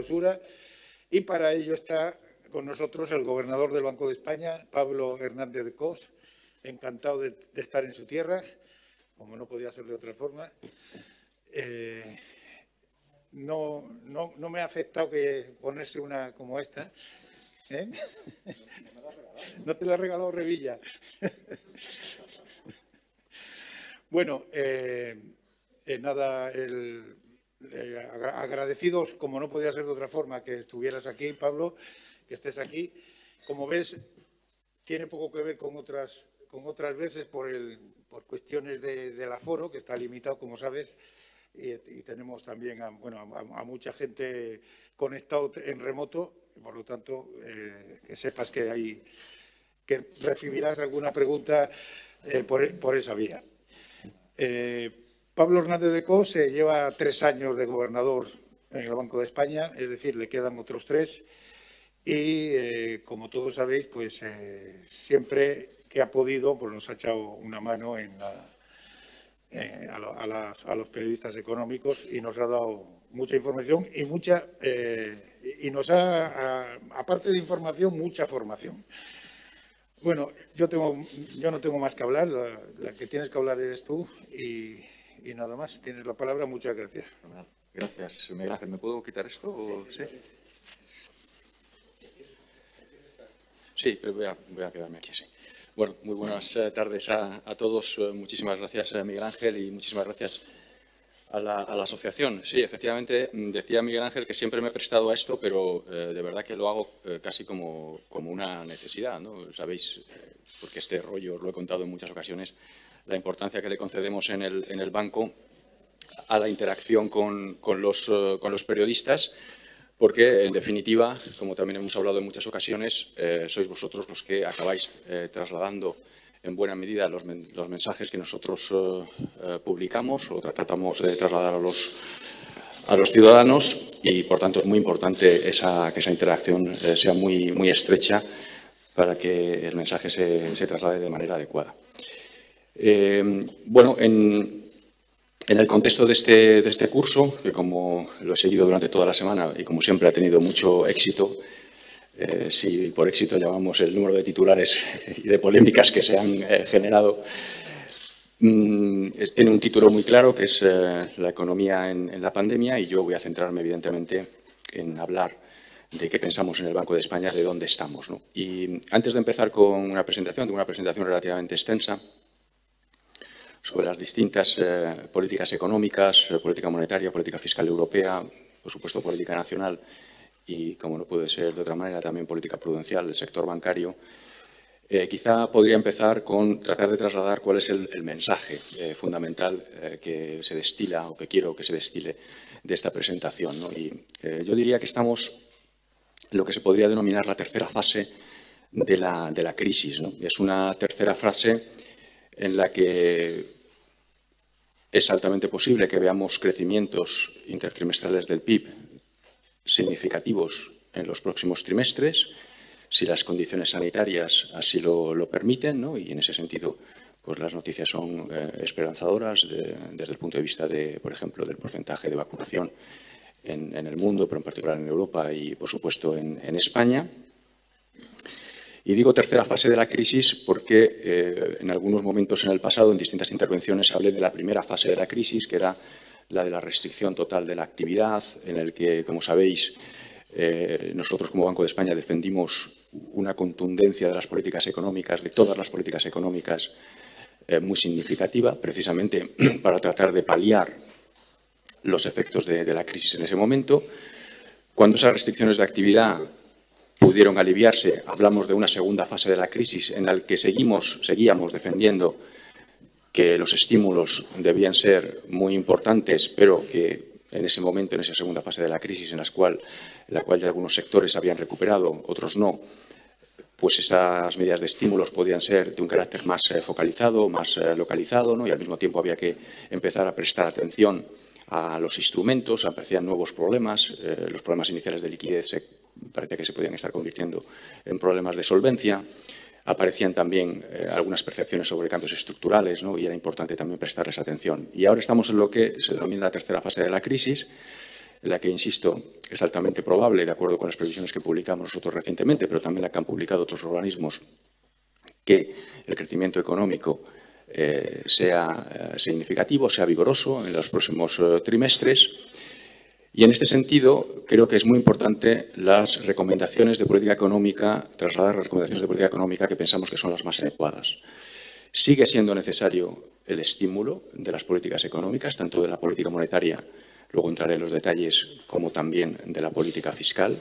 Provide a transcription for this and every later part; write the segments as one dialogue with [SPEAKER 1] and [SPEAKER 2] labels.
[SPEAKER 1] clausura. Y para ello está con nosotros el gobernador del Banco de España, Pablo Hernández de Cos. Encantado de estar en su tierra, como no podía ser de otra forma. No me ha afectado que ponerse una como esta. ¿Eh? No te la ha regalado Revilla. Bueno, nada, agradecidos, como no podía ser de otra forma, que estuvieras aquí, Pablo, que estés aquí. Como ves, tiene poco que ver con otras veces por cuestiones del aforo, que está limitado, como sabes, y tenemos también a mucha gente conectado en remoto, por lo tanto, que sepas que recibirás alguna pregunta por esa vía. Pablo Hernández de Cos lleva 3 años de gobernador en el Banco de España, es decir, le quedan otros 3 y, como todos sabéis, pues siempre que ha podido, pues nos ha echado una mano a los periodistas económicos y nos ha dado mucha información y nos ha, aparte de información, mucha formación. Bueno, yo no tengo más que hablar, la que tienes que hablar eres tú y nada más. Tienes la palabra, muchas gracias.
[SPEAKER 2] Gracias, Miguel Ángel. ¿Me puedo quitar esto? O... ¿Sí? Sí, pero voy a quedarme aquí, sí. Bueno, muy buenas tardes a todos. Muchísimas gracias, Miguel Ángel, y muchísimas gracias a la asociación. Sí, efectivamente, decía Miguel Ángel que siempre me he prestado a esto, pero de verdad que lo hago casi como una necesidad, ¿no? Sabéis, porque este rollo os lo he contado en muchas ocasiones, la importancia que le concedemos en el banco a la interacción con los periodistas, porque, en definitiva, como también hemos hablado en muchas ocasiones, sois vosotros los que acabáis trasladando en buena medida los mensajes que nosotros publicamos o tratamos de trasladar a los ciudadanos y, por tanto, es muy importante que esa interacción sea muy estrecha para que el mensaje se traslade de manera adecuada. Bueno, en el contexto de este curso, que como lo he seguido durante toda la semana y como siempre ha tenido mucho éxito, si por éxito llamamos el número de titulares y de polémicas que se han generado, tiene un título muy claro que es la economía en la pandemia, y yo voy a centrarme evidentemente en hablar de qué pensamos en el Banco de España, de dónde estamos, ¿no? Y antes de empezar con una presentación relativamente extensa sobre las distintas políticas económicas, política monetaria, política fiscal europea, por supuesto política nacional y, como no puede ser de otra manera, también política prudencial del sector bancario, quizá podría empezar con tratar de trasladar cuál es el mensaje fundamental que se destila o que quiero que se destile de esta presentación, ¿no? Y yo diría que estamos en lo que se podría denominar la tercera fase de la crisis, ¿no? Es una tercera fase en la que es altamente posible que veamos crecimientos intertrimestrales del PIB significativos en los próximos trimestres, si las condiciones sanitarias así lo permiten, ¿no? Y en ese sentido, pues las noticias son esperanzadoras desde el punto de vista por ejemplo, del porcentaje de vacunación en el mundo, pero en particular en Europa y, por supuesto, en España. Y digo tercera fase de la crisis porque en algunos momentos en el pasado, en distintas intervenciones, hablé de la primera fase de la crisis, que era la de la restricción total de la actividad, en el que, como sabéis, nosotros como Banco de España defendimos una contundencia de las políticas económicas, de todas las políticas económicas, muy significativa, precisamente para tratar de paliar los efectos de la crisis en ese momento. Cuando esas restricciones de actividad pudieron aliviarse, hablamos de una segunda fase de la crisis en la que seguíamos defendiendo que los estímulos debían ser muy importantes, pero que en ese momento, en esa segunda fase de la crisis, en la cual ya algunos sectores habían recuperado, otros no, pues esas medidas de estímulos podían ser de un carácter más focalizado, más localizado, ¿no? Y al mismo tiempo había que empezar a prestar atención a los instrumentos, aparecían nuevos problemas, los problemas iniciales de liquidez parecía que se podían estar convirtiendo en problemas de solvencia, aparecían también algunas percepciones sobre cambios estructurales, ¿no? Y era importante también prestarles atención. Y ahora estamos en lo que se denomina la tercera fase de la crisis, la que, insisto, es altamente probable, de acuerdo con las previsiones que publicamos nosotros recientemente, pero también la que han publicado otros organismos, que el crecimiento económico sea significativo, sea vigoroso en los próximos trimestres. Y en este sentido, creo que es muy importante las recomendaciones de política económica, trasladar las recomendaciones de política económica que pensamos que son las más adecuadas. Sigue siendo necesario el estímulo de las políticas económicas, tanto de la política monetaria, luego entraré en los detalles, como también de la política fiscal.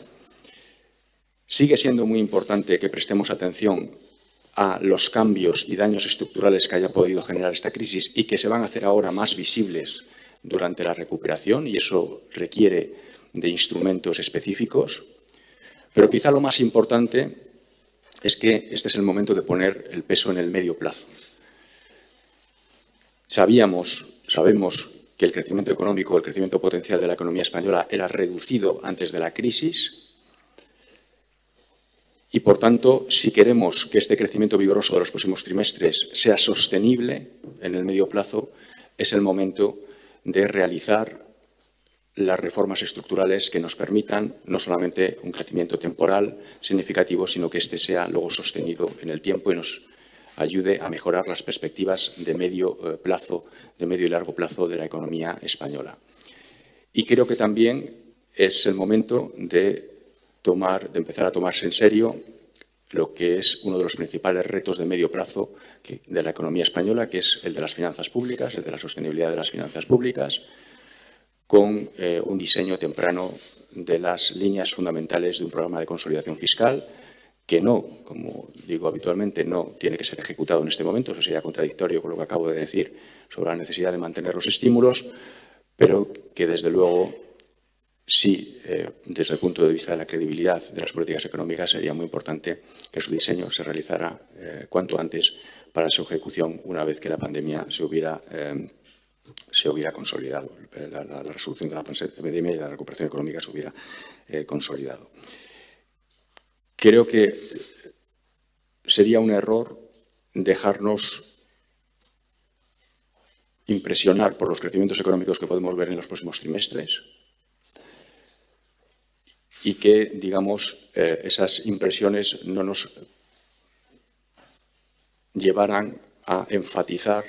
[SPEAKER 2] Sigue siendo muy importante que prestemos atención a los cambios y daños estructurales que haya podido generar esta crisis y que se van a hacer ahora más visibles durante la recuperación, y eso requiere de instrumentos específicos. Pero quizá lo más importante es que este es el momento de poner el peso en el medio plazo. Sabemos que el crecimiento económico, el crecimiento potencial de la economía española era reducido antes de la crisis y, por tanto, si queremos que este crecimiento vigoroso de los próximos trimestres sea sostenible en el medio plazo, es el momento de realizar las reformas estructurales que nos permitan no solamente un crecimiento temporal significativo, sino que este sea luego sostenido en el tiempo y nos ayude a mejorar las perspectivas de medio y largo plazo de la economía española. Y creo que también es el momento de empezar a tomarse en serio lo que es uno de los principales retos de medio plazo de la economía española, que es el de las finanzas públicas, el de la sostenibilidad de las finanzas públicas, con un diseño temprano de las líneas fundamentales de un programa de consolidación fiscal que no, como digo habitualmente, no tiene que ser ejecutado en este momento. Eso sería contradictorio con lo que acabo de decir sobre la necesidad de mantener los estímulos, pero que desde luego sí, desde el punto de vista de la credibilidad de las políticas económicas, sería muy importante que su diseño se realizara cuanto antes para su ejecución una vez que la pandemia se hubiera consolidado, la resolución de la pandemia y la recuperación económica se hubiera consolidado. Creo que sería un error dejarnos impresionar por los crecimientos económicos que podemos ver en los próximos trimestres y que, digamos, esas impresiones no nos llevaran a enfatizar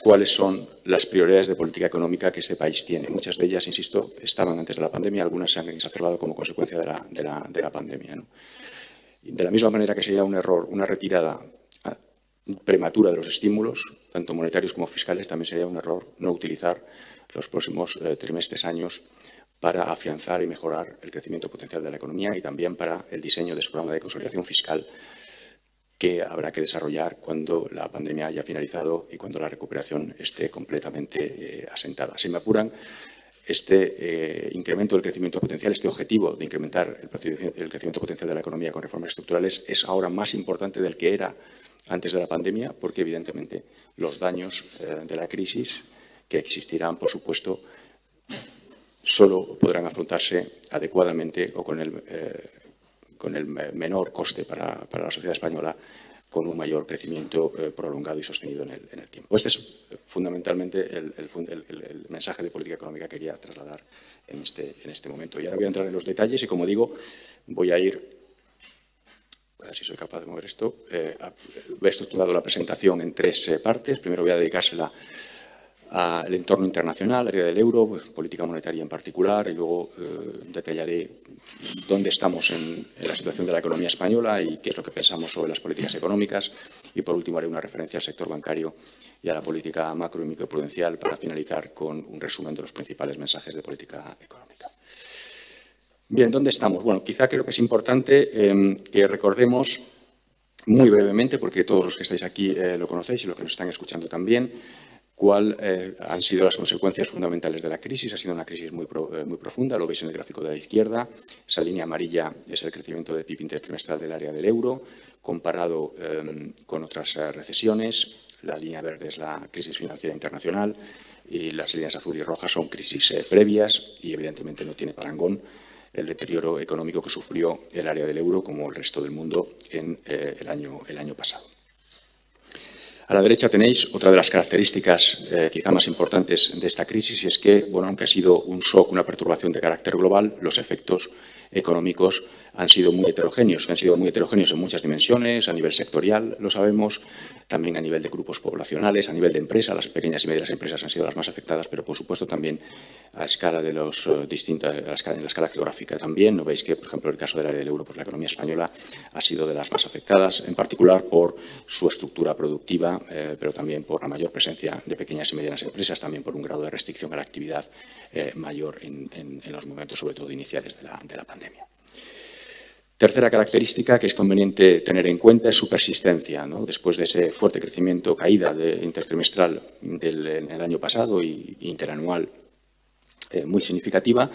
[SPEAKER 2] cuáles son las prioridades de política económica que este país tiene. Muchas de ellas, insisto, estaban antes de la pandemia, algunas se han exacerbado como consecuencia de la pandemia, ¿no? De la misma manera que sería un error, una retirada prematura de los estímulos, tanto monetarios como fiscales, también sería un error no utilizar los próximos trimestres, años, para afianzar y mejorar el crecimiento potencial de la economía y también para el diseño de su programa de consolidación fiscal que habrá que desarrollar cuando la pandemia haya finalizado y cuando la recuperación esté completamente asentada. Si me apuran, este incremento del crecimiento potencial, este objetivo de incrementar el crecimiento potencial de la economía con reformas estructurales es ahora más importante del que era antes de la pandemia, porque evidentemente los daños de la crisis que existirán, por supuesto, solo podrán afrontarse adecuadamente o con el menor coste para la sociedad española, con un mayor crecimiento prolongado y sostenido en el tiempo. Este es fundamentalmente el mensaje de política económica que quería trasladar en este momento. Y ahora voy a entrar en los detalles y, como digo, voy a ir, a ver si soy capaz de mover esto, he estructurado la presentación en tres partes. Primero voy a dedicársela al entorno internacional, área del euro, política monetaria en particular, y luego detallaré dónde estamos en la situación de la economía española y qué es lo que pensamos sobre las políticas económicas. Y, por último, haré una referencia al sector bancario y a la política macro y microprudencial para finalizar con un resumen de los principales mensajes de política económica. Bien, ¿dónde estamos? Bueno, quizá creo que es importante que recordemos muy brevemente, porque todos los que estáis aquí lo conocéis y los que nos están escuchando también, cuáles han sido las consecuencias fundamentales de la crisis. Ha sido una crisis muy profunda, lo veis en el gráfico de la izquierda. Esa línea amarilla es el crecimiento del PIB intertrimestral del área del euro, comparado con otras recesiones. La línea verde es la crisis financiera internacional y las líneas azul y rojas son crisis previas y, evidentemente, no tiene parangón el deterioro económico que sufrió el área del euro como el resto del mundo en el año pasado. A la derecha tenéis otra de las características quizá más importantes de esta crisis, y es que, bueno, aunque ha sido un shock, una perturbación de carácter global, los efectos económicos han sido muy heterogéneos en muchas dimensiones, a nivel sectorial, lo sabemos, también a nivel de grupos poblacionales, a nivel de empresas. Las pequeñas y medianas empresas han sido las más afectadas, pero por supuesto también a escala de los distintas, en la escala geográfica también. ¿No veis que, por ejemplo, en el caso del área del euro, pues la economía española ha sido de las más afectadas, en particular por su estructura productiva, pero también por la mayor presencia de pequeñas y medianas empresas, también por un grado de restricción a la actividad mayor en los momentos, sobre todo iniciales de la pandemia. Tercera característica que es conveniente tener en cuenta es su persistencia, ¿no? Después de ese fuerte crecimiento, caída intertrimestral en el año pasado y interanual muy significativa,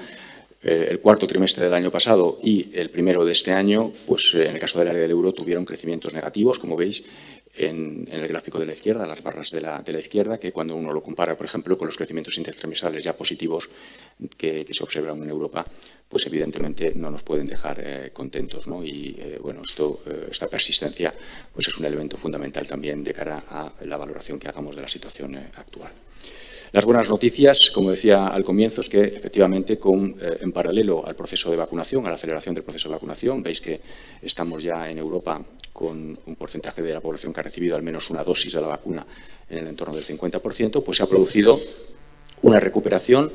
[SPEAKER 2] el cuarto trimestre del año pasado y el primero de este año, pues en el caso del área del euro tuvieron crecimientos negativos, como veis en el gráfico de la izquierda, las barras de la izquierda, que cuando uno lo compara, por ejemplo, con los crecimientos intertrimestrales ya positivos que se observan en Europa, pues evidentemente no nos pueden dejar contentos, ¿no? Y bueno, esta persistencia pues es un elemento fundamental también de cara a la valoración que hagamos de la situación actual. Las buenas noticias, como decía al comienzo, es que efectivamente en paralelo al proceso de vacunación, a la aceleración del proceso de vacunación, veis que estamos ya en Europa con un porcentaje de la población que ha recibido al menos una dosis de la vacuna en el entorno del 50%, pues se ha producido una recuperación.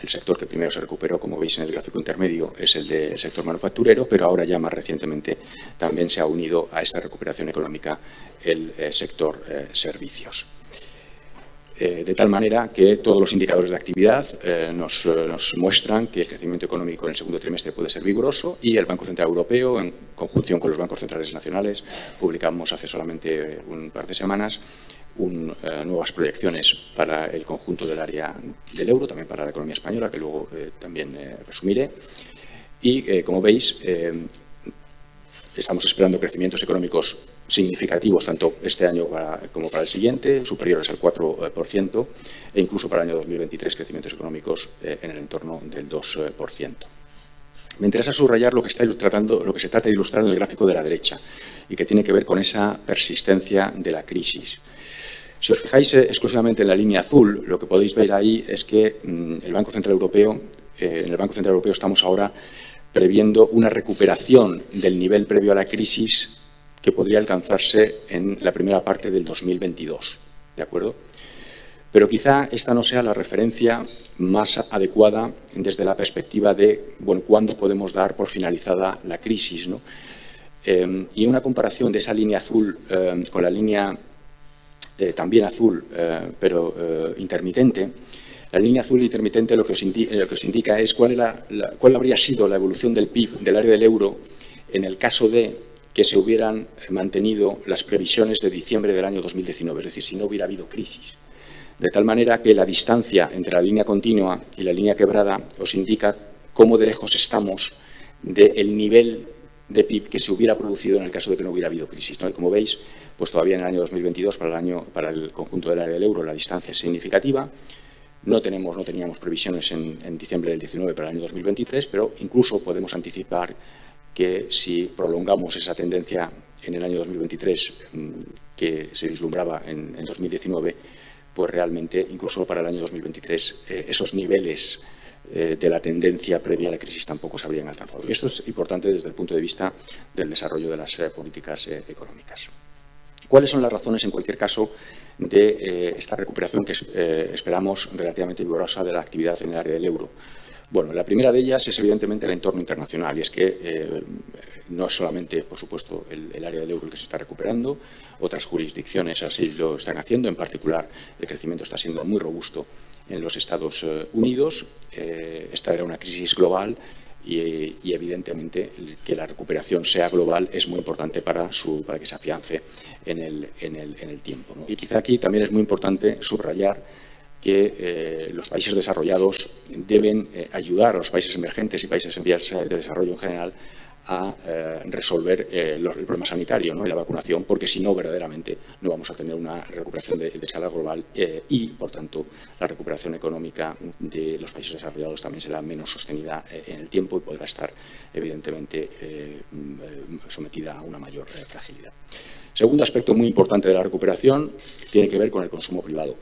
[SPEAKER 2] El sector que primero se recuperó, como veis en el gráfico intermedio, es el del sector manufacturero, pero ahora ya más recientemente también se ha unido a esta recuperación económica el sector servicios. De tal manera que todos los indicadores de actividad nos muestran que el crecimiento económico en el segundo trimestre puede ser vigoroso, y el Banco Central Europeo, en conjunción con los bancos centrales nacionales, publicamos hace solamente un par de semanas nuevas proyecciones para el conjunto del área del euro, también para la economía española, que luego también resumiré. Y como veis, estamos esperando crecimientos económicos significativos tanto este año como para el siguiente, superiores al 4%, e incluso para el año 2023 crecimientos económicos en el entorno del 2%. Me interesa subrayar lo que se trata de ilustrar en el gráfico de la derecha y que tiene que ver con esa persistencia de la crisis. Si os fijáis exclusivamente en la línea azul, lo que podéis ver ahí es que en el Banco Central Europeo estamos ahora previendo una recuperación del nivel previo a la crisis que podría alcanzarse en la primera parte del 2022, ¿de acuerdo? Pero quizá esta no sea la referencia más adecuada desde la perspectiva de, bueno, cuándo podemos dar por finalizada la crisis, ¿no? Y una comparación de esa línea azul con la línea también azul, pero intermitente. La línea azul intermitente lo que os indica es cuál habría sido la evolución del PIB del área del euro en el caso de que se hubieran mantenido las previsiones de diciembre del año 2019, es decir, si no hubiera habido crisis. De tal manera que la distancia entre la línea continua y la línea quebrada os indica cómo de lejos estamos del nivel de PIB que se hubiera producido en el caso de que no hubiera habido crisis, ¿no? Y como veis, pues todavía en el año 2022, para el conjunto del área del euro, la distancia es significativa. No teníamos previsiones en diciembre del 19 para el año 2023, pero incluso podemos anticipar que si prolongamos esa tendencia en el año 2023 que se vislumbraba en 2019, pues realmente incluso para el año 2023 esos niveles de la tendencia previa a la crisis tampoco se habrían alcanzado. Y esto es importante desde el punto de vista del desarrollo de las políticas económicas. ¿Cuáles son las razones, en cualquier caso, de esta recuperación que esperamos relativamente vigorosa de la actividad en el área del euro? Bueno, la primera de ellas es evidentemente el entorno internacional, y es que no es solamente, por supuesto, el área del euro el que se está recuperando, otras jurisdicciones así lo están haciendo, en particular el crecimiento está siendo muy robusto en los Estados Unidos. Esta era una crisis global y evidentemente que la recuperación sea global es muy importante para que se afiance en el tiempo, ¿no? Y quizá aquí también es muy importante subrayar que los países desarrollados deben ayudar a los países emergentes y países en vías de desarrollo en general a resolver el problema sanitario, ¿no? Y la vacunación, porque si no, verdaderamente no vamos a tener una recuperación de escala global y, por tanto, la recuperación económica de los países desarrollados también será menos sostenida en el tiempo y podrá estar, evidentemente, sometida a una mayor fragilidad. Segundo aspecto muy importante de la recuperación tiene que ver con el consumo privado.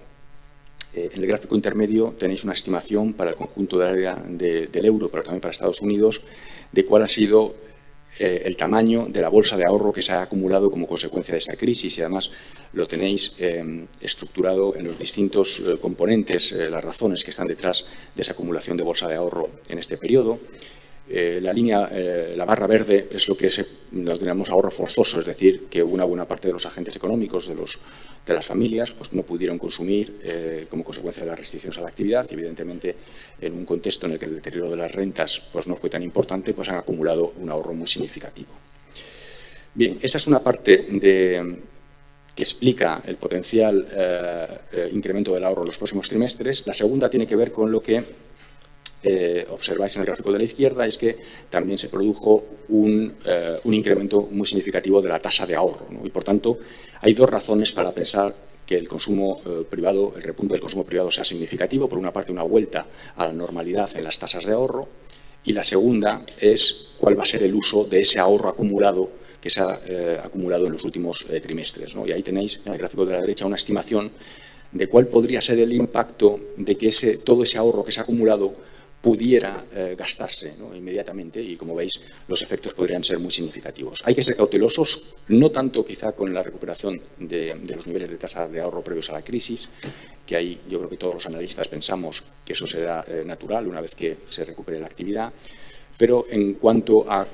[SPEAKER 2] En el gráfico intermedio tenéis una estimación para el conjunto del área del euro, pero también para Estados Unidos, de cuál ha sido el tamaño de la bolsa de ahorro que se ha acumulado como consecuencia de esta crisis, y además lo tenéis estructurado en los distintos componentes, las razones que están detrás de esa acumulación de bolsa de ahorro en este periodo. La barra verde es lo que lo denominamos ahorro forzoso, es decir, que una buena parte de los agentes económicos de las familias pues, no pudieron consumir como consecuencia de las restricciones a la actividad y, evidentemente, en un contexto en el que el deterioro de las rentas pues, no fue tan importante, pues han acumulado un ahorro muy significativo. Bien, esa es una parte que explica el potencial incremento del ahorro en los próximos trimestres. La segunda tiene que ver con lo que observáis en el gráfico de la izquierda, es que también se produjo un incremento muy significativo de la tasa de ahorro, ¿no? Y, por tanto, hay dos razones para pensar que el consumo privado, el repunte del consumo privado sea significativo. Por una parte, una vuelta a la normalidad en las tasas de ahorro, y la segunda es cuál va a ser el uso de ese ahorro acumulado que se ha acumulado en los últimos trimestres, ¿no? Y ahí tenéis en el gráfico de la derecha una estimación de cuál podría ser el impacto de que todo ese ahorro que se ha acumulado pudiera gastarse, ¿no? Inmediatamente, y como veis los efectos podrían ser muy significativos. Hay que ser cautelosos, no tanto quizá con la recuperación de los niveles de tasa de ahorro previos a la crisis, que ahí yo creo que todos los analistas pensamos que eso será natural una vez que se recupere la actividad, pero en cuanto a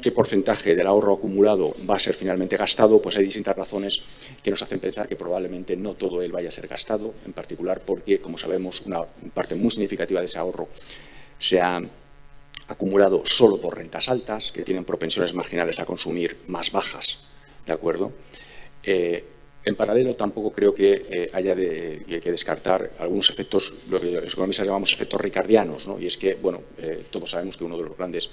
[SPEAKER 2] qué porcentaje del ahorro acumulado va a ser finalmente gastado, pues hay distintas razones que nos hacen pensar que probablemente no todo él vaya a ser gastado, en particular porque, como sabemos, una parte muy significativa de ese ahorro se ha acumulado solo por rentas altas, que tienen propensiones marginales a consumir más bajas, ¿de acuerdo? En paralelo, tampoco creo que haya que descartar algunos efectos, lo que los economistas llamamos efectos ricardianos, ¿no? Y es que, bueno, todos sabemos que uno de los grandes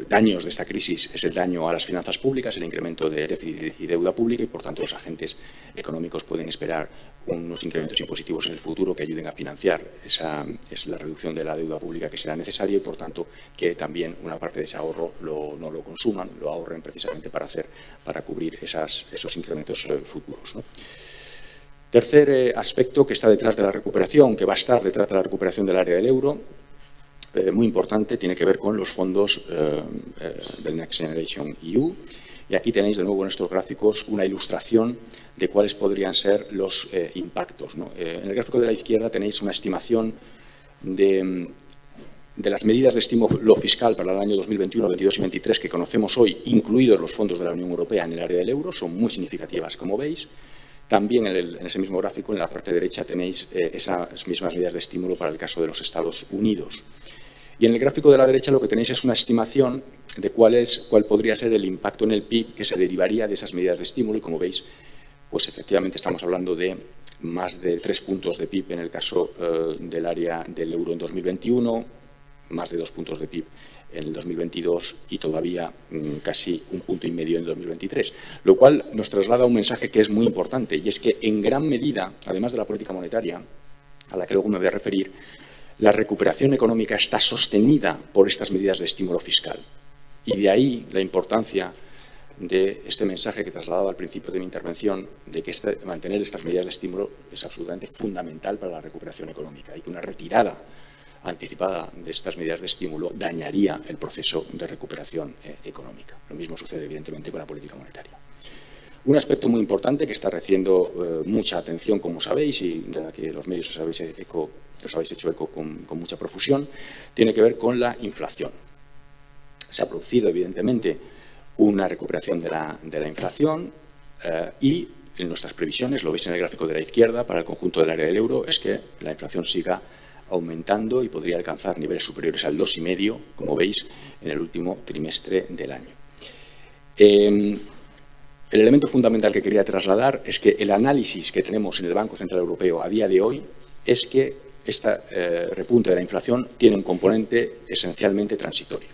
[SPEAKER 2] daños de esta crisis es el daño a las finanzas públicas, el incremento de déficit y deuda pública, y por tanto los agentes económicos pueden esperar unos incrementos impositivos en el futuro que ayuden a financiar la reducción de la deuda pública que será necesaria, y por tanto que también una parte de ese ahorro no lo consuman, lo ahorren precisamente para cubrir esos incrementos futuros, ¿no? Tercer aspecto que está detrás de la recuperación, que va a estar detrás de la recuperación del área del euro, muy importante, tiene que ver con los fondos del Next Generation EU. Y aquí tenéis de nuevo en estos gráficos una ilustración de cuáles podrían ser los impactos, ¿no? En el gráfico de la izquierda tenéis una estimación de las medidas de estímulo fiscal para el año 2021, 22 y 23 que conocemos hoy, incluidos los fondos de la Unión Europea en el área del euro, son muy significativas, como veis. También en ese mismo gráfico, en la parte derecha, tenéis esas mismas medidas de estímulo para el caso de los Estados Unidos. Y en el gráfico de la derecha lo que tenéis es una estimación de cuál podría ser el impacto en el PIB que se derivaría de esas medidas de estímulo. Y como veis, pues efectivamente estamos hablando de más de 3 puntos de PIB en el caso del área del euro en 2021, más de 2 puntos de PIB en el 2022 y todavía casi 1,5 puntos en el 2023. Lo cual nos traslada un mensaje que es muy importante, y es que en gran medida, además de la política monetaria, a la que luego me voy a referir, la recuperación económica está sostenida por estas medidas de estímulo fiscal. Y de ahí la importancia de este mensaje que trasladaba al principio de mi intervención, de que mantener estas medidas de estímulo es absolutamente fundamental para la recuperación económica, y que una retirada anticipada de estas medidas de estímulo dañaría el proceso de recuperación económica. Lo mismo sucede, evidentemente, con la política monetaria. Un aspecto muy importante que está recibiendo mucha atención, como sabéis, y de la que los medios os habéis hecho eco con mucha profusión, tiene que ver con la inflación. Se ha producido, evidentemente, una recuperación de la inflación y en nuestras previsiones, lo veis en el gráfico de la izquierda, para el conjunto del área del euro, es que la inflación siga aumentando y podría alcanzar niveles superiores al 2,5, como veis, en el último trimestre del año. El elemento fundamental que quería trasladar es que el análisis que tenemos en el Banco Central Europeo a día de hoy es que esta repunte de la inflación tiene un componente esencialmente transitorio.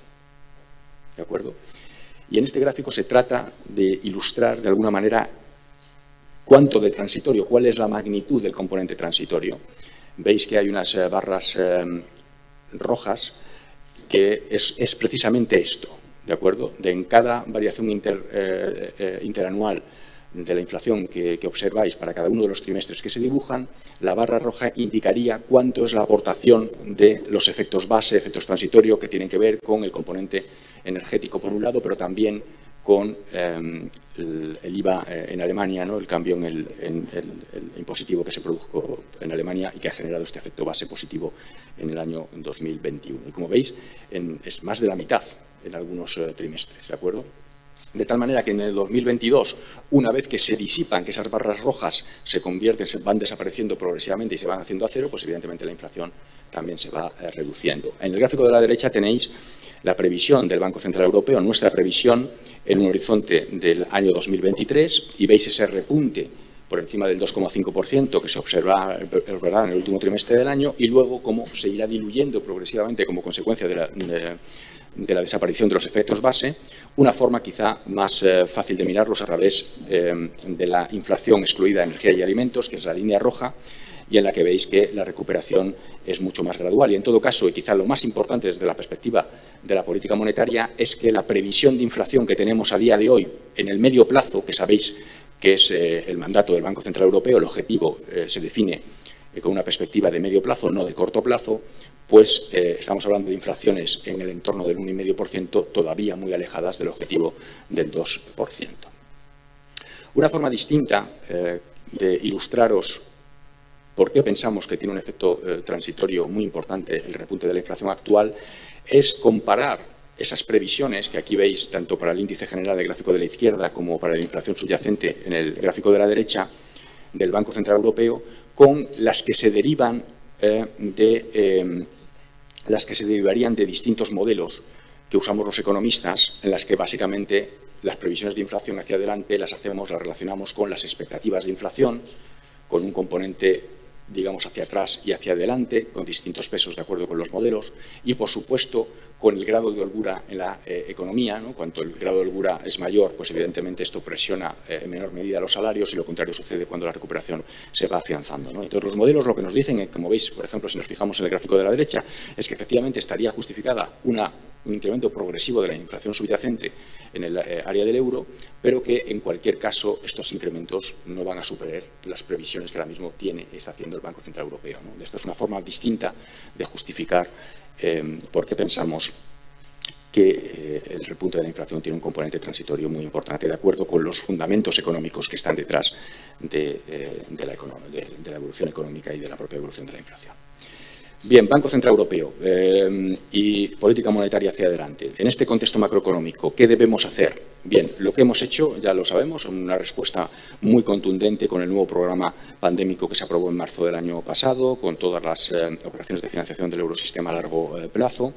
[SPEAKER 2] ¿de acuerdo? Y en este gráfico se trata de ilustrar de alguna manera cuánto de transitorio, cuál es la magnitud del componente transitorio. Veis que hay unas barras rojas que es precisamente esto, ¿de acuerdo? En cada variación interanual de la inflación que observáis para cada uno de los trimestres que se dibujan, la barra roja indicaría cuánto es la aportación de los efectos base, efectos transitorios, que tienen que ver con el componente energético por un lado, pero también con el IVA en Alemania, ¿no? El cambio en el impositivo que se produjo en Alemania y que ha generado este efecto base positivo en el año 2021. Y como veis, es más de la mitad en algunos trimestres, ¿de acuerdo? De tal manera que en el 2022, una vez que se disipan, que esas barras rojas se convierten, van desapareciendo progresivamente y se van haciendo a cero, pues evidentemente la inflación también se va reduciendo. En el gráfico de la derecha tenéis la previsión del Banco Central Europeo, nuestra previsión en un horizonte del año 2023, y veis ese repunte por encima del 2,5% que se observará en el último trimestre del año, y luego cómo se irá diluyendo progresivamente como consecuencia de la desaparición de los efectos base. Una forma quizá más fácil de mirarlos a través de la inflación excluida de energía y alimentos, que es la línea roja, y en la que veis que la recuperación es mucho más gradual. Y en todo caso, y quizá lo más importante desde la perspectiva de la política monetaria, es que la previsión de inflación que tenemos a día de hoy en el medio plazo, que sabéis que es el mandato del Banco Central Europeo, el objetivo se define con una perspectiva de medio plazo, no de corto plazo, pues estamos hablando de inflaciones en el entorno del 1,5%, todavía muy alejadas del objetivo del 2%. Una forma distinta de ilustraros por qué pensamos que tiene un efecto transitorio muy importante el repunte de la inflación actual es comparar esas previsiones que aquí veis tanto para el índice general del gráfico de la izquierda como para la inflación subyacente en el gráfico de la derecha del Banco Central Europeo con las que se derivan derivarían de distintos modelos que usamos los economistas, en las que básicamente las previsiones de inflación hacia adelante las relacionamos con las expectativas de inflación, con un componente, digamos, hacia atrás y hacia adelante, con distintos pesos de acuerdo con los modelos, y por supuesto con el grado de holgura en la economía, ¿no? Cuanto el grado de holgura es mayor, pues evidentemente esto presiona en menor medida los salarios, y lo contrario sucede cuando la recuperación se va afianzando, ¿no? Entonces los modelos lo que nos dicen, como veis, por ejemplo, si nos fijamos en el gráfico de la derecha, es que efectivamente estaría justificada un incremento progresivo de la inflación subyacente en el área del euro, pero que en cualquier caso estos incrementos no van a superar las previsiones que ahora mismo está haciendo el Banco Central Europeo, ¿no? Esto es una forma distinta de justificar por qué pensamos que el repunte de la inflación tiene un componente transitorio muy importante, de acuerdo con los fundamentos económicos que están detrás de la evolución económica y de la propia evolución de la inflación. Bien, Banco Central Europeo y política monetaria hacia adelante. En este contexto macroeconómico, ¿qué debemos hacer? Bien, lo que hemos hecho, ya lo sabemos, una respuesta muy contundente con el nuevo programa pandémico que se aprobó en marzo del año pasado, con todas las operaciones de financiación del eurosistema a largo plazo.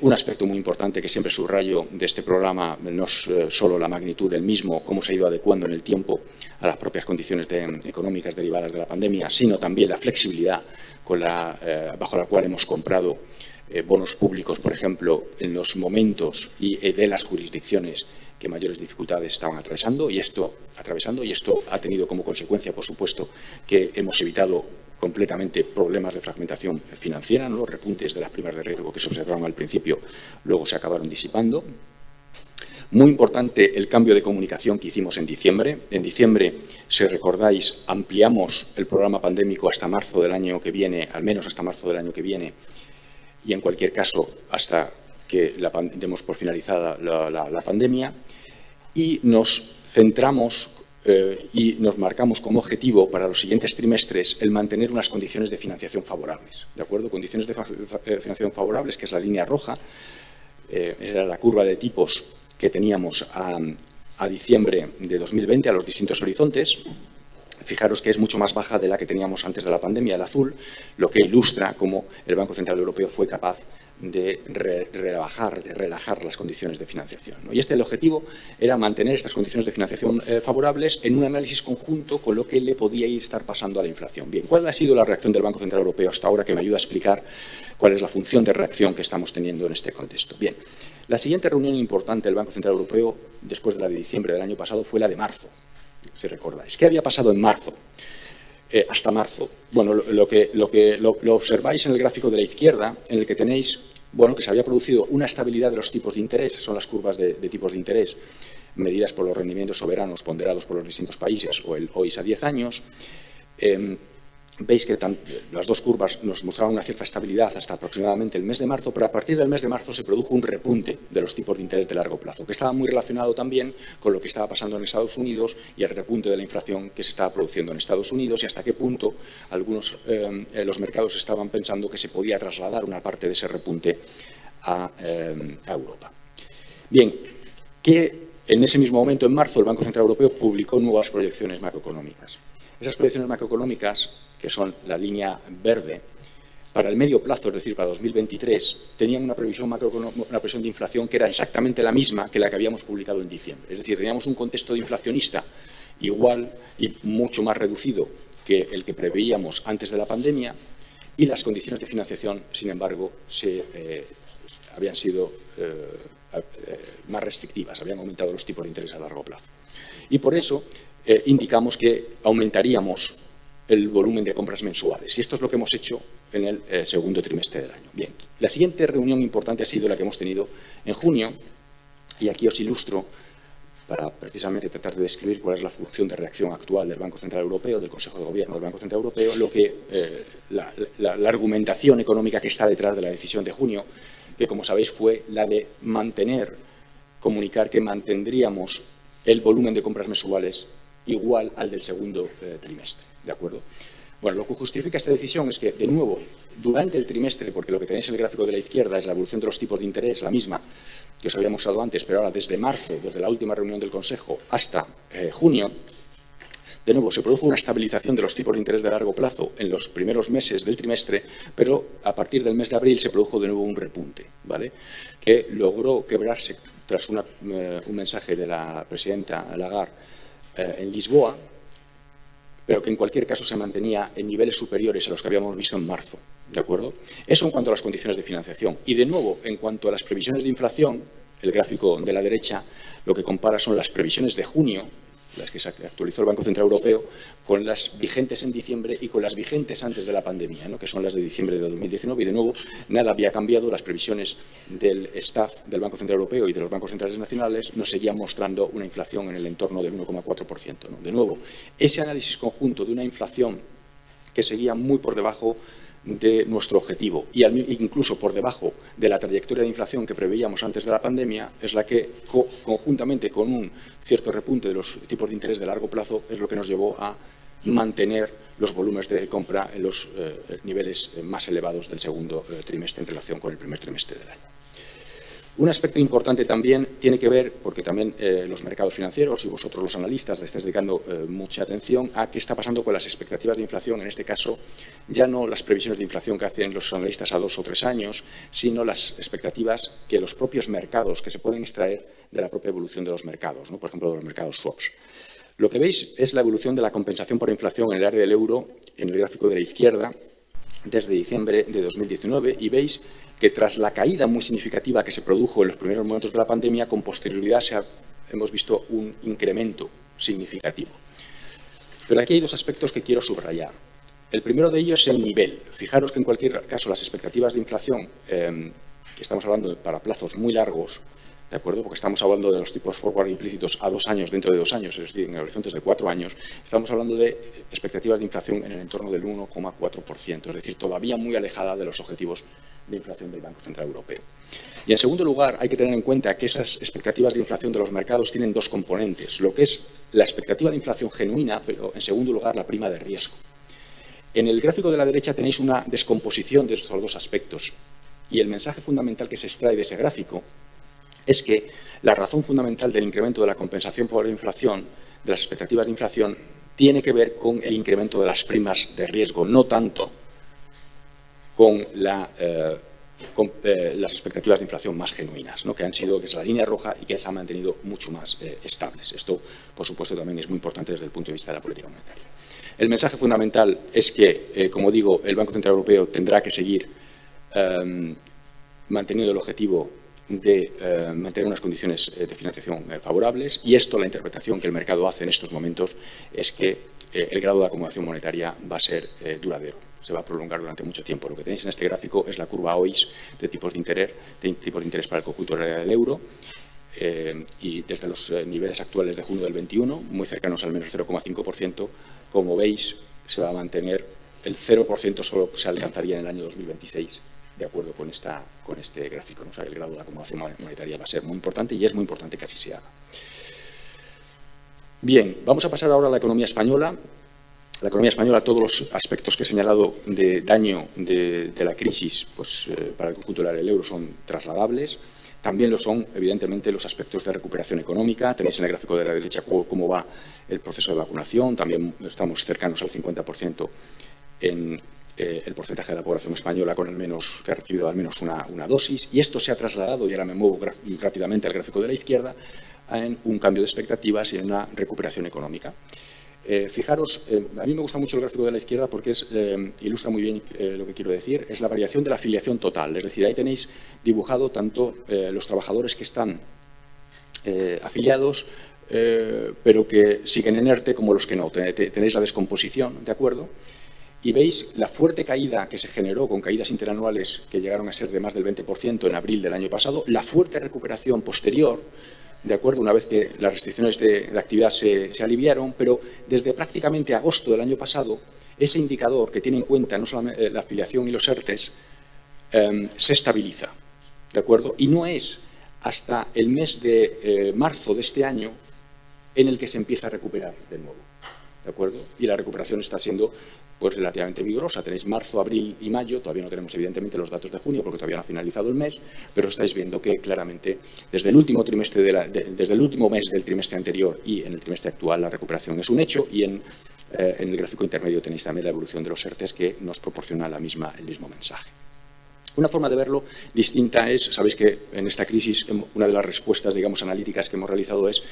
[SPEAKER 2] Un aspecto muy importante que siempre subrayo de este programa no es solo la magnitud del mismo, cómo se ha ido adecuando en el tiempo a las propias condiciones económicas derivadas de la pandemia, sino también la flexibilidad bajo la cual hemos comprado bonos públicos, por ejemplo, en los momentos y de las jurisdicciones que mayores dificultades estaban atravesando, y esto ha tenido como consecuencia, por supuesto, que hemos evitado completamente problemas de fragmentación financiera, ¿no? Los repuntes de las primas de riesgo que se observaron al principio luego se acabaron disipando. Muy importante el cambio de comunicación que hicimos en diciembre. En diciembre, si recordáis, ampliamos el programa pandémico hasta marzo del año que viene, al menos hasta marzo del año que viene, y en cualquier caso hasta que demos por finalizada la pandemia, y nos centramos y nos marcamos como objetivo para los siguientes trimestres el mantener unas condiciones de financiación favorables. ¿De acuerdo? Condiciones de financiación favorables, que es la línea roja, era la curva de tipos que teníamos a diciembre de 2020 a los distintos horizontes, fijaros que es mucho más baja de la que teníamos antes de la pandemia, el azul, lo que ilustra cómo el Banco Central Europeo fue capaz de relajar las condiciones de financiación, ¿no? Y el objetivo era mantener estas condiciones de financiación favorables en un análisis conjunto con lo que le podía estar pasando a la inflación. Bien, ¿cuál ha sido la reacción del Banco Central Europeo hasta ahora, que me ayuda a explicar cuál es la función de reacción que estamos teniendo en este contexto? Bien, la siguiente reunión importante del Banco Central Europeo, después de la de diciembre del año pasado, fue la de marzo, si recordáis. ¿Qué había pasado en marzo? Hasta marzo. Bueno, lo observáis en el gráfico de la izquierda, en el que tenéis, bueno, que se había producido una estabilidad de los tipos de interés, son las curvas de tipos de interés medidas por los rendimientos soberanos ponderados por los distintos países o el OIS a 10 años. Veis que las dos curvas nos mostraban una cierta estabilidad hasta aproximadamente el mes de marzo, pero a partir del mes de marzo se produjo un repunte de los tipos de interés de largo plazo, que estaba muy relacionado también con lo que estaba pasando en Estados Unidos y el repunte de la inflación que se estaba produciendo en Estados Unidos, y hasta qué punto los mercados estaban pensando que se podía trasladar una parte de ese repunte a Europa. Bien, que en ese mismo momento, en marzo, el Banco Central Europeo publicó nuevas proyecciones macroeconómicas. Esas proyecciones macroeconómicas, que son la línea verde, para el medio plazo, es decir, para 2023, tenían una previsión de inflación que era exactamente la misma que la que habíamos publicado en diciembre. Es decir, teníamos un contexto inflacionista igual y mucho más reducido que el que preveíamos antes de la pandemia, y las condiciones de financiación, sin embargo, habían sido más restrictivas, habían aumentado los tipos de interés a largo plazo. Y por eso indicamos que aumentaríamos el volumen de compras mensuales. Y esto es lo que hemos hecho en el segundo trimestre del año. Bien, la siguiente reunión importante ha sido la que hemos tenido en junio, y aquí os ilustro, para precisamente tratar de describir cuál es la función de reacción actual del Banco Central Europeo, del Consejo de Gobierno del Banco Central Europeo, la argumentación económica que está detrás de la decisión de junio, que, como sabéis, fue la de comunicar que mantendríamos el volumen de compras mensuales igual al del segundo trimestre. ¿De acuerdo? Bueno, lo que justifica esta decisión es que, de nuevo, durante el trimestre, porque lo que tenéis en el gráfico de la izquierda es la evolución de los tipos de interés, la misma que os había mostrado antes, pero ahora desde marzo, desde la última reunión del Consejo, hasta junio, de nuevo, se produjo una estabilización de los tipos de interés de largo plazo en los primeros meses del trimestre, pero a partir del mes de abril se produjo de nuevo un repunte, ¿vale?, que logró quebrarse tras un mensaje de la presidenta Lagarde en Lisboa, pero que en cualquier caso se mantenía en niveles superiores a los que habíamos visto en marzo. ¿De acuerdo? Eso en cuanto a las condiciones de financiación. Y de nuevo, en cuanto a las previsiones de inflación, el gráfico de la derecha lo que compara son las previsiones de junio, las que se actualizó el Banco Central Europeo, con las vigentes en diciembre y con las vigentes antes de la pandemia, ¿no?, que son las de diciembre de 2019. Y de nuevo, nada había cambiado. Las previsiones del staff del Banco Central Europeo y de los bancos centrales nacionales nos seguían mostrando una inflación en el entorno del 1,4%, ¿no? De nuevo, ese análisis conjunto de una inflación que seguía muy por debajo de nuestro objetivo y incluso por debajo de la trayectoria de inflación que preveíamos antes de la pandemia, es la que, conjuntamente con un cierto repunte de los tipos de interés de largo plazo, es lo que nos llevó a mantener los volúmenes de compra en los niveles más elevados del segundo trimestre en relación con el primer trimestre del año. Un aspecto importante también tiene que ver, porque también los mercados financieros y vosotros los analistas le estáis dedicando mucha atención a qué está pasando con las expectativas de inflación, en este caso ya no las previsiones de inflación que hacen los analistas a 2 o 3 años, sino las expectativas que los propios mercados, que se pueden extraer de la propia evolución de los mercados, ¿no?, por ejemplo, de los mercados swaps. Lo que veis es la evolución de la compensación por inflación en el área del euro, en el gráfico de la izquierda, desde diciembre de 2019, y veis que tras la caída muy significativa que se produjo en los primeros momentos de la pandemia, con posterioridad hemos visto un incremento significativo. Pero aquí hay dos aspectos que quiero subrayar. El primero de ellos es el nivel. Fijaros que en cualquier caso las expectativas de inflación, que estamos hablando para plazos muy largos, ¿de acuerdo?, porque estamos hablando de los tipos forward implícitos a 2 años, dentro de 2 años, es decir, en horizontes de 4 años, estamos hablando de expectativas de inflación en el entorno del 1,4%, es decir, todavía muy alejada de los objetivos de inflación del Banco Central Europeo. Y en segundo lugar, hay que tener en cuenta que esas expectativas de inflación de los mercados tienen dos componentes, lo que es la expectativa de inflación genuina, pero en segundo lugar la prima de riesgo. En el gráfico de la derecha tenéis una descomposición de estos dos aspectos, y el mensaje fundamental que se extrae de ese gráfico es que la razón fundamental del incremento de la compensación por la inflación, de las expectativas de inflación, tiene que ver con el incremento de las primas de riesgo, no tanto con las expectativas de inflación más genuinas, ¿no? Que han sido, que es la línea roja y que se han mantenido mucho más estables. Esto, por supuesto, también es muy importante desde el punto de vista de la política monetaria. El mensaje fundamental es que, como digo, el Banco Central Europeo tendrá que seguir manteniendo el objetivo de mantener unas condiciones de financiación favorables, y esto, la interpretación que el mercado hace en estos momentos, es que el grado de acomodación monetaria va a ser duradero, se va a prolongar durante mucho tiempo. Lo que tenéis en este gráfico es la curva OIS de tipos de interés para el conjunto del euro, y desde los niveles actuales de junio del 21, muy cercanos al menos 0,5%, como veis, se va a mantener el 0%, solo se alcanzaría en el año 2026, de acuerdo con este gráfico, ¿no? O sea, el grado de acomodación monetaria va a ser muy importante y es muy importante que así se haga. Bien, vamos a pasar ahora a la economía española. La economía española, todos los aspectos que he señalado de daño de la crisis, pues, para el conjunto del área del euro son trasladables. También lo son, evidentemente, los aspectos de recuperación económica. Tenéis en el gráfico de la derecha cómo va el proceso de vacunación. También estamos cercanos al 50% en el porcentaje de la población española que ha recibido al menos una dosis. Y esto se ha trasladado, y ahora me muevo rápidamente al gráfico de la izquierda, en un cambio de expectativas y en una recuperación económica. Fijaros, a mí me gusta mucho el gráfico de la izquierda porque ilustra muy bien lo que quiero decir. Es la variación de la afiliación total. Es decir, ahí tenéis dibujado tanto los trabajadores que están afiliados, pero que siguen en ERTE, como los que no. Tenéis la descomposición, ¿de acuerdo? Y veis la fuerte caída que se generó con caídas interanuales que llegaron a ser de más del 20% en abril del año pasado, la fuerte recuperación posterior, de acuerdo, una vez que las restricciones de actividad se aliviaron, pero desde prácticamente agosto del año pasado, ese indicador que tiene en cuenta no solamente la afiliación y los ERTES, se estabiliza, ¿de acuerdo? Y no es hasta el mes de marzo de este año en el que se empieza a recuperar de nuevo, ¿de acuerdo? Y la recuperación está siendo, pues, relativamente vigorosa. Tenéis marzo, abril y mayo. Todavía no tenemos, evidentemente, los datos de junio porque todavía no ha finalizado el mes, pero estáis viendo que claramente desde el último mes del trimestre anterior y en el trimestre actual la recuperación es un hecho, y en el gráfico intermedio tenéis también la evolución de los ERTES, que nos proporciona el mismo mensaje. Una forma de verlo distinta es, sabéis que en esta crisis una de las respuestas, digamos, analíticas que hemos realizado es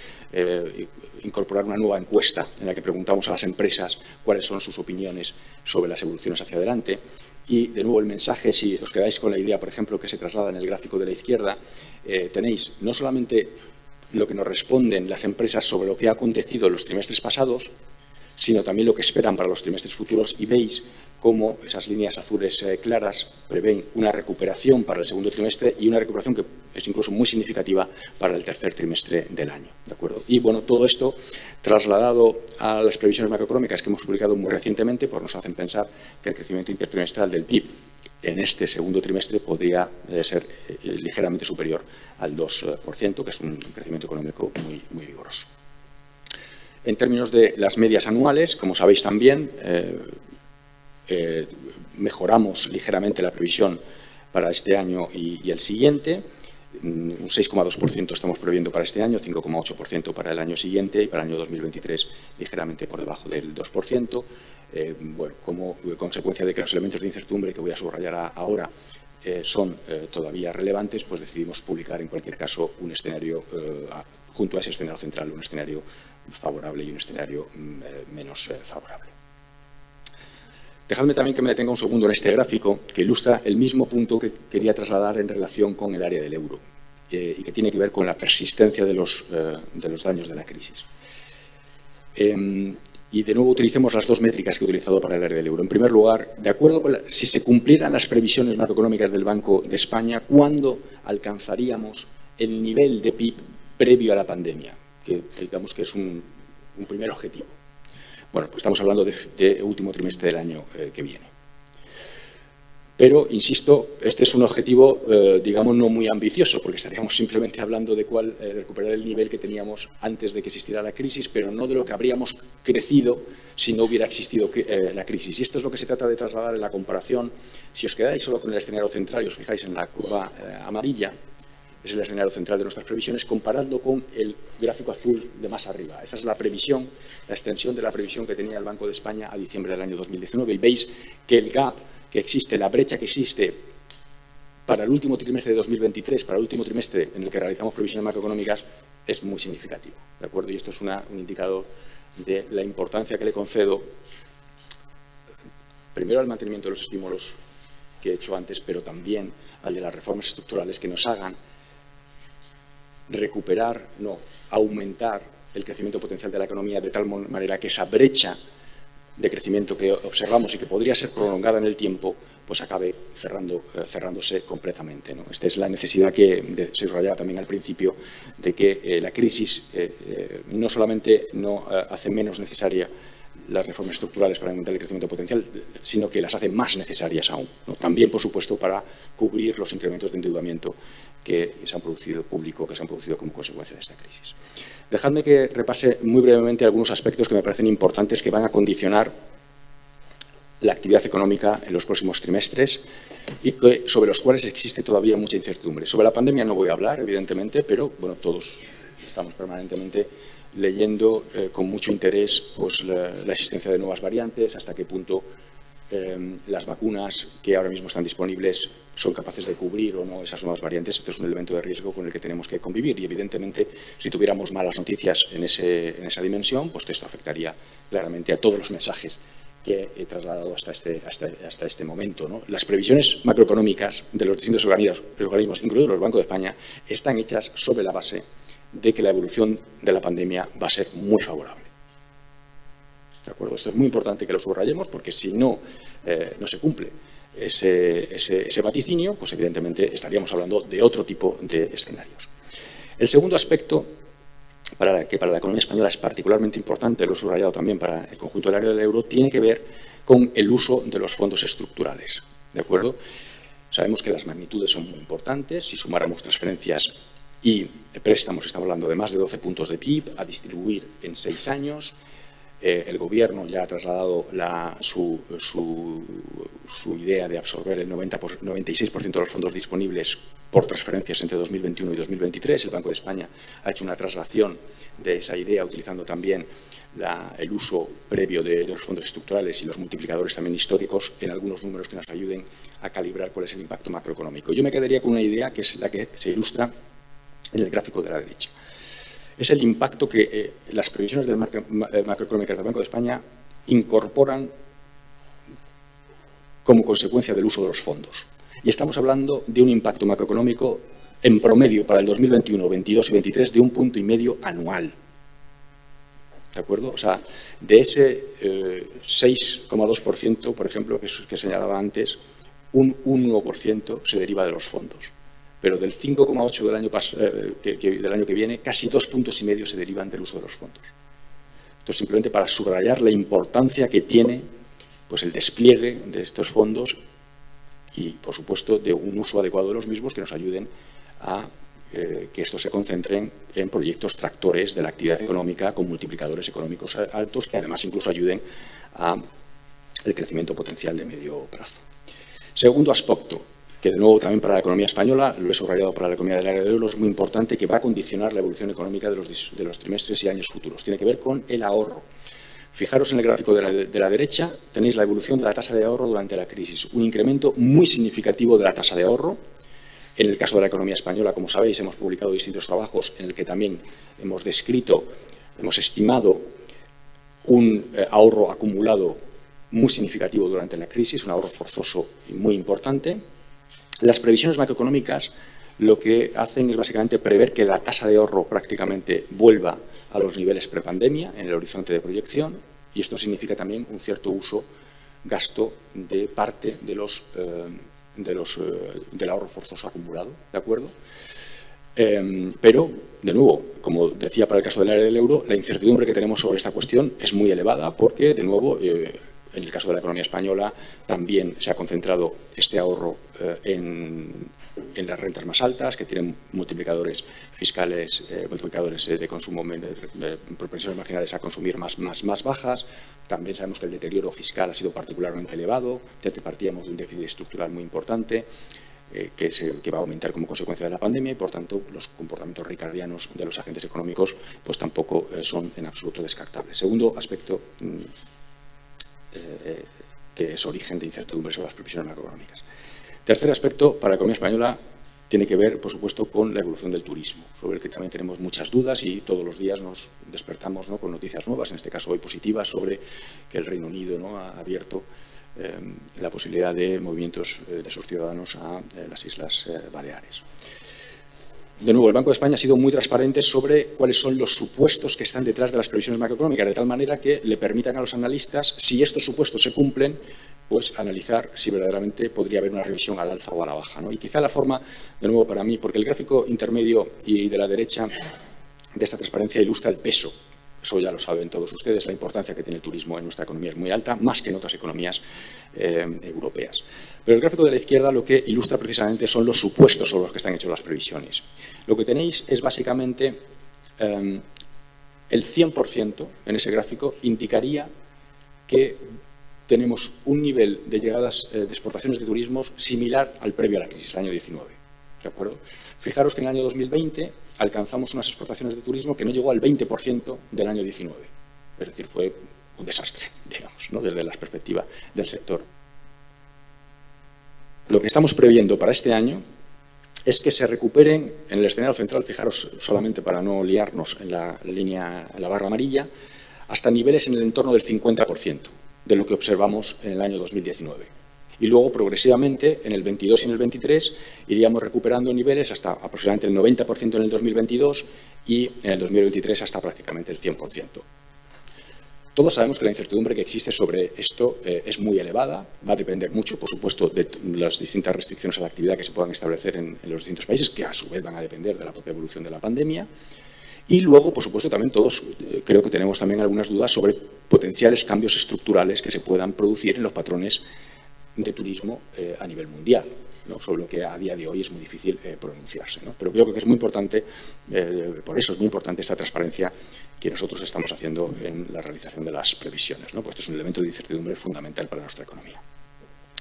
[SPEAKER 2] incorporar una nueva encuesta en la que preguntamos a las empresas cuáles son sus opiniones sobre las evoluciones hacia adelante. Y, de nuevo, el mensaje, si os quedáis con la idea, por ejemplo, que se traslada en el gráfico de la izquierda, tenéis no solamente lo que nos responden las empresas sobre lo que ha acontecido en los trimestres pasados, sino también lo que esperan para los trimestres futuros, y veis cómo esas líneas azules claras prevén una recuperación para el segundo trimestre y una recuperación que es incluso muy significativa para el tercer trimestre del año, ¿de acuerdo? Y, bueno, todo esto trasladado a las previsiones macroeconómicas que hemos publicado muy recientemente, pues nos hacen pensar que el crecimiento intertrimestral del PIB en este segundo trimestre podría ser ligeramente superior al 2%, que es un crecimiento económico muy vigoroso. En términos de las medias anuales, como sabéis también, mejoramos ligeramente la previsión para este año y el siguiente. Un 6,2% estamos previendo para este año, 5,8% para el año siguiente, y para el año 2023 ligeramente por debajo del 2%. Bueno, como consecuencia de que los elementos de incertidumbre que voy a subrayar ahora son todavía relevantes, pues decidimos publicar en cualquier caso un escenario, junto a ese escenario central, un escenario favorable y un escenario menos favorable. Dejadme también que me detenga un segundo en este gráfico, que ilustra el mismo punto que quería trasladar en relación con el área del euro, y que tiene que ver con la persistencia de los daños de la crisis. Y, de nuevo, utilicemos las dos métricas que he utilizado para el área del euro. En primer lugar, de acuerdo con si se cumplieran las previsiones macroeconómicas del Banco de España, ¿cuándo alcanzaríamos el nivel de PIB previo a la pandemia? Que digamos que es un primer objetivo. Bueno, pues estamos hablando de último trimestre del año que viene. Pero, insisto, este es un objetivo, digamos, no muy ambicioso, porque estaríamos simplemente hablando de recuperar el nivel que teníamos antes de que existiera la crisis, pero no de lo que habríamos crecido si no hubiera existido la crisis. Y esto es lo que se trata de trasladar en la comparación. Si os quedáis solo con el escenario central y os fijáis en la curva amarilla, es el escenario central de nuestras previsiones, comparando con el gráfico azul de más arriba. Esa es la previsión, la extensión de la previsión que tenía el Banco de España a diciembre del año 2019. Y veis que el gap que existe, la brecha que existe para el último trimestre de 2023, para el último trimestre en el que realizamos previsiones macroeconómicas, es muy significativo, ¿de acuerdo? Y esto es un indicador de la importancia que le concedo, primero al mantenimiento de los estímulos que he hecho antes, pero también al de las reformas estructurales que nos hagan recuperar, no, aumentar el crecimiento potencial de la economía de tal manera que esa brecha de crecimiento que observamos y que podría ser prolongada en el tiempo, pues acabe cerrándose completamente, ¿no? Esta es la necesidad que se subrayaba también al principio de que la crisis no solamente no hace menos necesaria las reformas estructurales para aumentar el crecimiento potencial, sino que las hace más necesarias aún, ¿no? También, por supuesto, para cubrir los incrementos de endeudamiento que se han producido público, que se han producido como consecuencia de esta crisis. Dejadme que repase muy brevemente algunos aspectos que me parecen importantes que van a condicionar la actividad económica en los próximos trimestres y sobre los cuales existe todavía mucha incertidumbre. Sobre la pandemia no voy a hablar, evidentemente, pero bueno, todos estamos permanentemente leyendo con mucho interés pues, la existencia de nuevas variantes, hasta qué punto las vacunas que ahora mismo están disponibles son capaces de cubrir o no esas nuevas variantes. Esto es un elemento de riesgo con el que tenemos que convivir y, evidentemente, si tuviéramos malas noticias en esa dimensión, pues esto afectaría claramente a todos los mensajes que he trasladado hasta este momento, ¿no? Las previsiones macroeconómicas de los distintos organismos, incluidos el Banco de España, están hechas sobre la base de que la evolución de la pandemia va a ser muy favorable. ¿De acuerdo? Esto es muy importante que lo subrayemos porque si no se cumple ese vaticinio, pues evidentemente estaríamos hablando de otro tipo de escenarios. El segundo aspecto que para la economía española es particularmente importante, lo he subrayado también para el conjunto del área del euro, tiene que ver con el uso de los fondos estructurales. ¿De acuerdo? Sabemos que las magnitudes son muy importantes. Si sumáramos transferencias y préstamos, estamos hablando de más de 12 puntos de PIB a distribuir en 6 años. El Gobierno ya ha trasladado su idea de absorber el 96% de los fondos disponibles por transferencias entre 2021 y 2023. El Banco de España ha hecho una traslación de esa idea utilizando también el uso previo de los fondos estructurales y los multiplicadores también históricos en algunos números que nos ayuden a calibrar cuál es el impacto macroeconómico. Yo me quedaría con una idea que es la que se ilustra en el gráfico de la derecha. Es el impacto que las previsiones macroeconómicas del Banco de España incorporan como consecuencia del uso de los fondos. Y estamos hablando de un impacto macroeconómico en promedio para el 2021, 22 y 23 de 1,5 puntos anual. ¿De acuerdo? O sea, de ese 6,2%, por ejemplo, que señalaba antes, un 1% se deriva de los fondos. Pero del 5,8% del año que viene, casi 2,5 puntos se derivan del uso de los fondos. Entonces, simplemente para subrayar la importancia que tiene pues, el despliegue de estos fondos y, por supuesto, de un uso adecuado de los mismos que nos ayuden a que estos se concentren en proyectos tractores de la actividad económica con multiplicadores económicos altos que, además, incluso ayuden al crecimiento potencial de medio plazo. Segundo aspecto, que de nuevo también para la economía española, lo he subrayado para la economía del área del euro, es muy importante, que va a condicionar la evolución económica de los trimestres y años futuros. Tiene que ver con el ahorro. Fijaros en el gráfico de la derecha, tenéis la evolución de la tasa de ahorro durante la crisis. Un incremento muy significativo de la tasa de ahorro. En el caso de la economía española, como sabéis, hemos publicado distintos trabajos en el que también hemos estimado un ahorro acumulado muy significativo durante la crisis, un ahorro forzoso y muy importante. Las previsiones macroeconómicas lo que hacen es básicamente prever que la tasa de ahorro prácticamente vuelva a los niveles prepandemia en el horizonte de proyección y esto significa también un cierto gasto de parte del ahorro forzoso acumulado, ¿de acuerdo? Pero, de nuevo, como decía para el caso del área del euro, la incertidumbre que tenemos sobre esta cuestión es muy elevada porque, de nuevo, en el caso de la economía española también se ha concentrado este ahorro en las rentas más altas, que tienen multiplicadores fiscales, multiplicadores de consumo, propensiones marginales a consumir más bajas. También sabemos que el deterioro fiscal ha sido particularmente elevado, desde partíamos de un déficit estructural muy importante. que va a aumentar como consecuencia de la pandemia y, por tanto, los comportamientos ricardianos de los agentes económicos pues tampoco son en absoluto descartables. Segundo aspecto que es origen de incertidumbre sobre las previsiones macroeconómicas. Tercer aspecto, para la economía española, tiene que ver, por supuesto, con la evolución del turismo, sobre el que también tenemos muchas dudas y todos los días nos despertamos, ¿no?, con noticias nuevas, en este caso hoy positivas, sobre que el Reino Unido, ¿no?, ha abierto la posibilidad de movimientos de sus ciudadanos a las Islas Baleares. De nuevo, el Banco de España ha sido muy transparente sobre cuáles son los supuestos que están detrás de las previsiones macroeconómicas, de tal manera que le permitan a los analistas, si estos supuestos se cumplen, pues analizar si verdaderamente podría haber una revisión al alza o a la baja, ¿no? Y quizá la forma, de nuevo para mí, porque el gráfico intermedio y de la derecha de esta transparencia ilustra el peso. Eso ya lo saben todos ustedes, la importancia que tiene el turismo en nuestra economía es muy alta, más que en otras economías europeas. Pero el gráfico de la izquierda lo que ilustra precisamente son los supuestos sobre los que están hechas las previsiones. Lo que tenéis es básicamente el 100% en ese gráfico indicaría que tenemos un nivel de llegadas de exportaciones de turismos similar al previo a la crisis, el año 19. ¿De acuerdo? Fijaros que en el año 2020 alcanzamos unas exportaciones de turismo que no llegó al 20% del año 19. Es decir, fue un desastre, digamos, ¿no?, desde la perspectiva del sector. Lo que estamos previendo para este año es que se recuperen en el escenario central, fijaros solamente para no liarnos en la barra amarilla, hasta niveles en el entorno del 50% de lo que observamos en el año 2019. Y luego, progresivamente, en el 22 y en el 23, iríamos recuperando niveles hasta aproximadamente el 90% en el 2022 y en el 2023 hasta prácticamente el 100%. Todos sabemos que la incertidumbre que existe sobre esto es muy elevada, va a depender mucho, por supuesto, de las distintas restricciones a la actividad que se puedan establecer en los distintos países, que a su vez van a depender de la propia evolución de la pandemia. Y luego, por supuesto, también todos creo que tenemos también algunas dudas sobre potenciales cambios estructurales que se puedan producir en los patrones de turismo a nivel mundial, ¿no?, sobre lo que a día de hoy es muy difícil pronunciarse, ¿no? Pero yo creo que es muy importante, por eso es muy importante esta transparencia que nosotros estamos haciendo en la realización de las previsiones, ¿no? Pues esto es un elemento de incertidumbre fundamental para nuestra economía.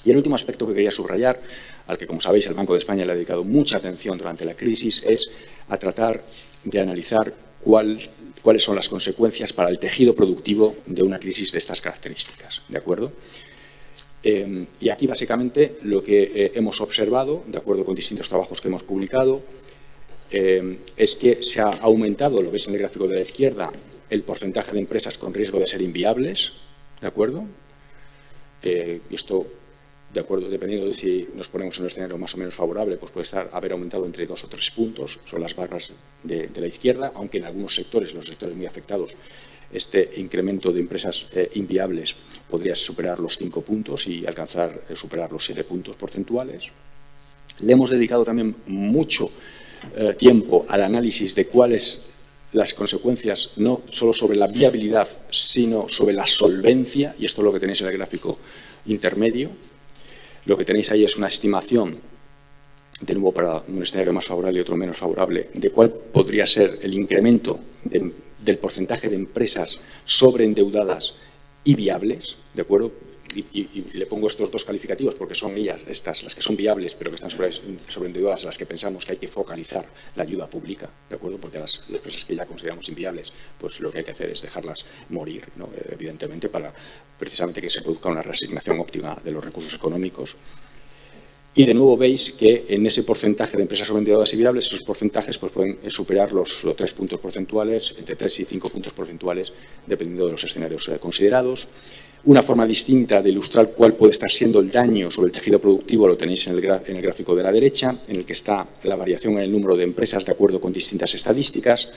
[SPEAKER 2] Y el último aspecto que quería subrayar, al que, como sabéis, el Banco de España le ha dedicado mucha atención durante la crisis, es a tratar de analizar cuáles son las consecuencias para el tejido productivo de una crisis de estas características, ¿de acuerdo? Y aquí, básicamente, lo que hemos observado, de acuerdo con distintos trabajos que hemos publicado, es que se ha aumentado, lo veis en el gráfico de la izquierda, el porcentaje de empresas con riesgo de ser inviables, ¿de acuerdo? Y esto, de acuerdo, dependiendo de si nos ponemos en un escenario más o menos favorable, pues puede haber aumentado entre 2 o 3 puntos, son las barras de la izquierda, aunque en algunos sectores, los sectores muy afectados, este incremento de empresas inviables podría superar los 5 puntos y superar los 7 puntos porcentuales. Le hemos dedicado también mucho tiempo al análisis de cuáles las consecuencias, no solo sobre la viabilidad, sino sobre la solvencia, y esto es lo que tenéis en el gráfico intermedio. Lo que tenéis ahí es una estimación, de nuevo para un escenario más favorable y otro menos favorable, de cuál podría ser el incremento del porcentaje de empresas sobreendeudadas y viables, ¿de acuerdo? Y le pongo estos dos calificativos porque son estas, las que son viables pero que están sobreendeudadas, las que pensamos que hay que focalizar la ayuda pública, ¿de acuerdo? Porque las empresas que ya consideramos inviables, pues lo que hay que hacer es dejarlas morir, ¿no?, evidentemente, para precisamente que se produzca una reasignación óptima de los recursos económicos. Y de nuevo veis que en ese porcentaje de empresas sobreendeudadas y viables, esos porcentajes pues pueden superar los 3 puntos porcentuales, entre 3 y 5 puntos porcentuales, dependiendo de los escenarios considerados. Una forma distinta de ilustrar cuál puede estar siendo el daño sobre el tejido productivo lo tenéis en el gráfico de la derecha, en el que está la variación en el número de empresas de acuerdo con distintas estadísticas.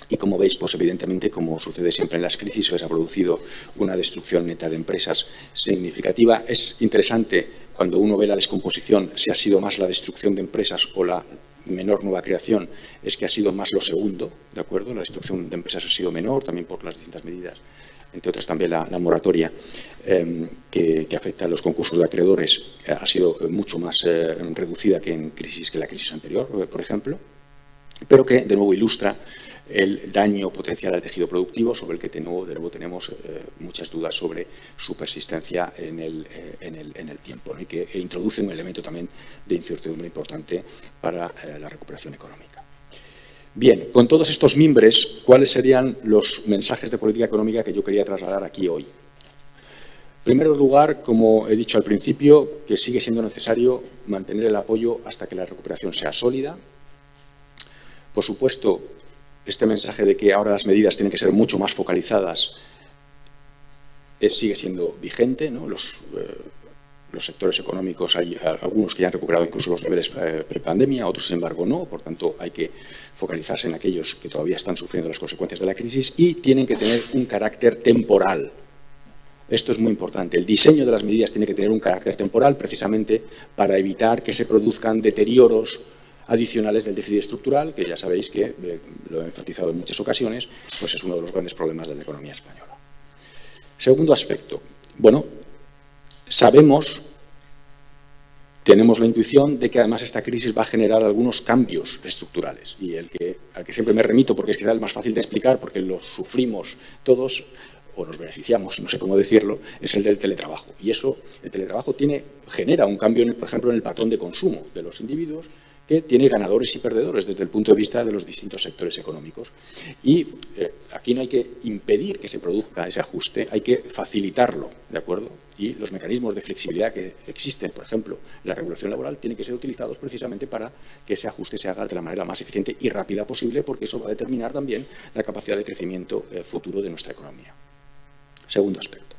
[SPEAKER 2] Y como veis, pues evidentemente, como sucede siempre en las crisis, se ha producido una destrucción neta de empresas significativa. Es interesante cuando uno ve la descomposición, si ha sido más la destrucción de empresas o la menor nueva creación, es que ha sido más lo segundo, ¿de acuerdo? La destrucción de empresas ha sido menor, también por las distintas medidas, entre otras también la moratoria que afecta a los concursos de acreedores ha sido mucho más reducida que la crisis anterior, por ejemplo, pero que de nuevo ilustra el daño potencial al tejido productivo, sobre el que de nuevo tenemos muchas dudas sobre su persistencia en el tiempo, ¿no? Y que introduce un elemento también de incertidumbre importante para la recuperación económica. Bien, con todos estos mimbres, ¿cuáles serían los mensajes de política económica que yo quería trasladar aquí hoy? En primer lugar, como he dicho al principio, que sigue siendo necesario mantener el apoyo hasta que la recuperación sea sólida. Por supuesto, este mensaje de que ahora las medidas tienen que ser mucho más focalizadas sigue siendo vigente, ¿no? Los sectores económicos, hay algunos que ya han recuperado incluso los niveles prepandemia, otros, sin embargo, no. Por tanto, hay que focalizarse en aquellos que todavía están sufriendo las consecuencias de la crisis y tienen que tener un carácter temporal. Esto es muy importante. El diseño de las medidas tiene que tener un carácter temporal precisamente para evitar que se produzcan deterioros adicionales del déficit estructural, que ya sabéis que, lo he enfatizado en muchas ocasiones, pues es uno de los grandes problemas de la economía española. Segundo aspecto. Bueno, tenemos la intuición de que además esta crisis va a generar algunos cambios estructurales y al que siempre me remito porque es quizá el más fácil de explicar porque los sufrimos todos o nos beneficiamos, no sé cómo decirlo, es el del teletrabajo. Y eso, el teletrabajo genera un cambio, por ejemplo, en el patrón de consumo de los individuos, que tiene ganadores y perdedores desde el punto de vista de los distintos sectores económicos. Y aquí no hay que impedir que se produzca ese ajuste, hay que facilitarlo, ¿de acuerdo? Y los mecanismos de flexibilidad que existen, por ejemplo, la regulación laboral, tienen que ser utilizados precisamente para que ese ajuste se haga de la manera más eficiente y rápida posible, porque eso va a determinar también la capacidad de crecimiento futuro de nuestra economía. Segundo aspecto.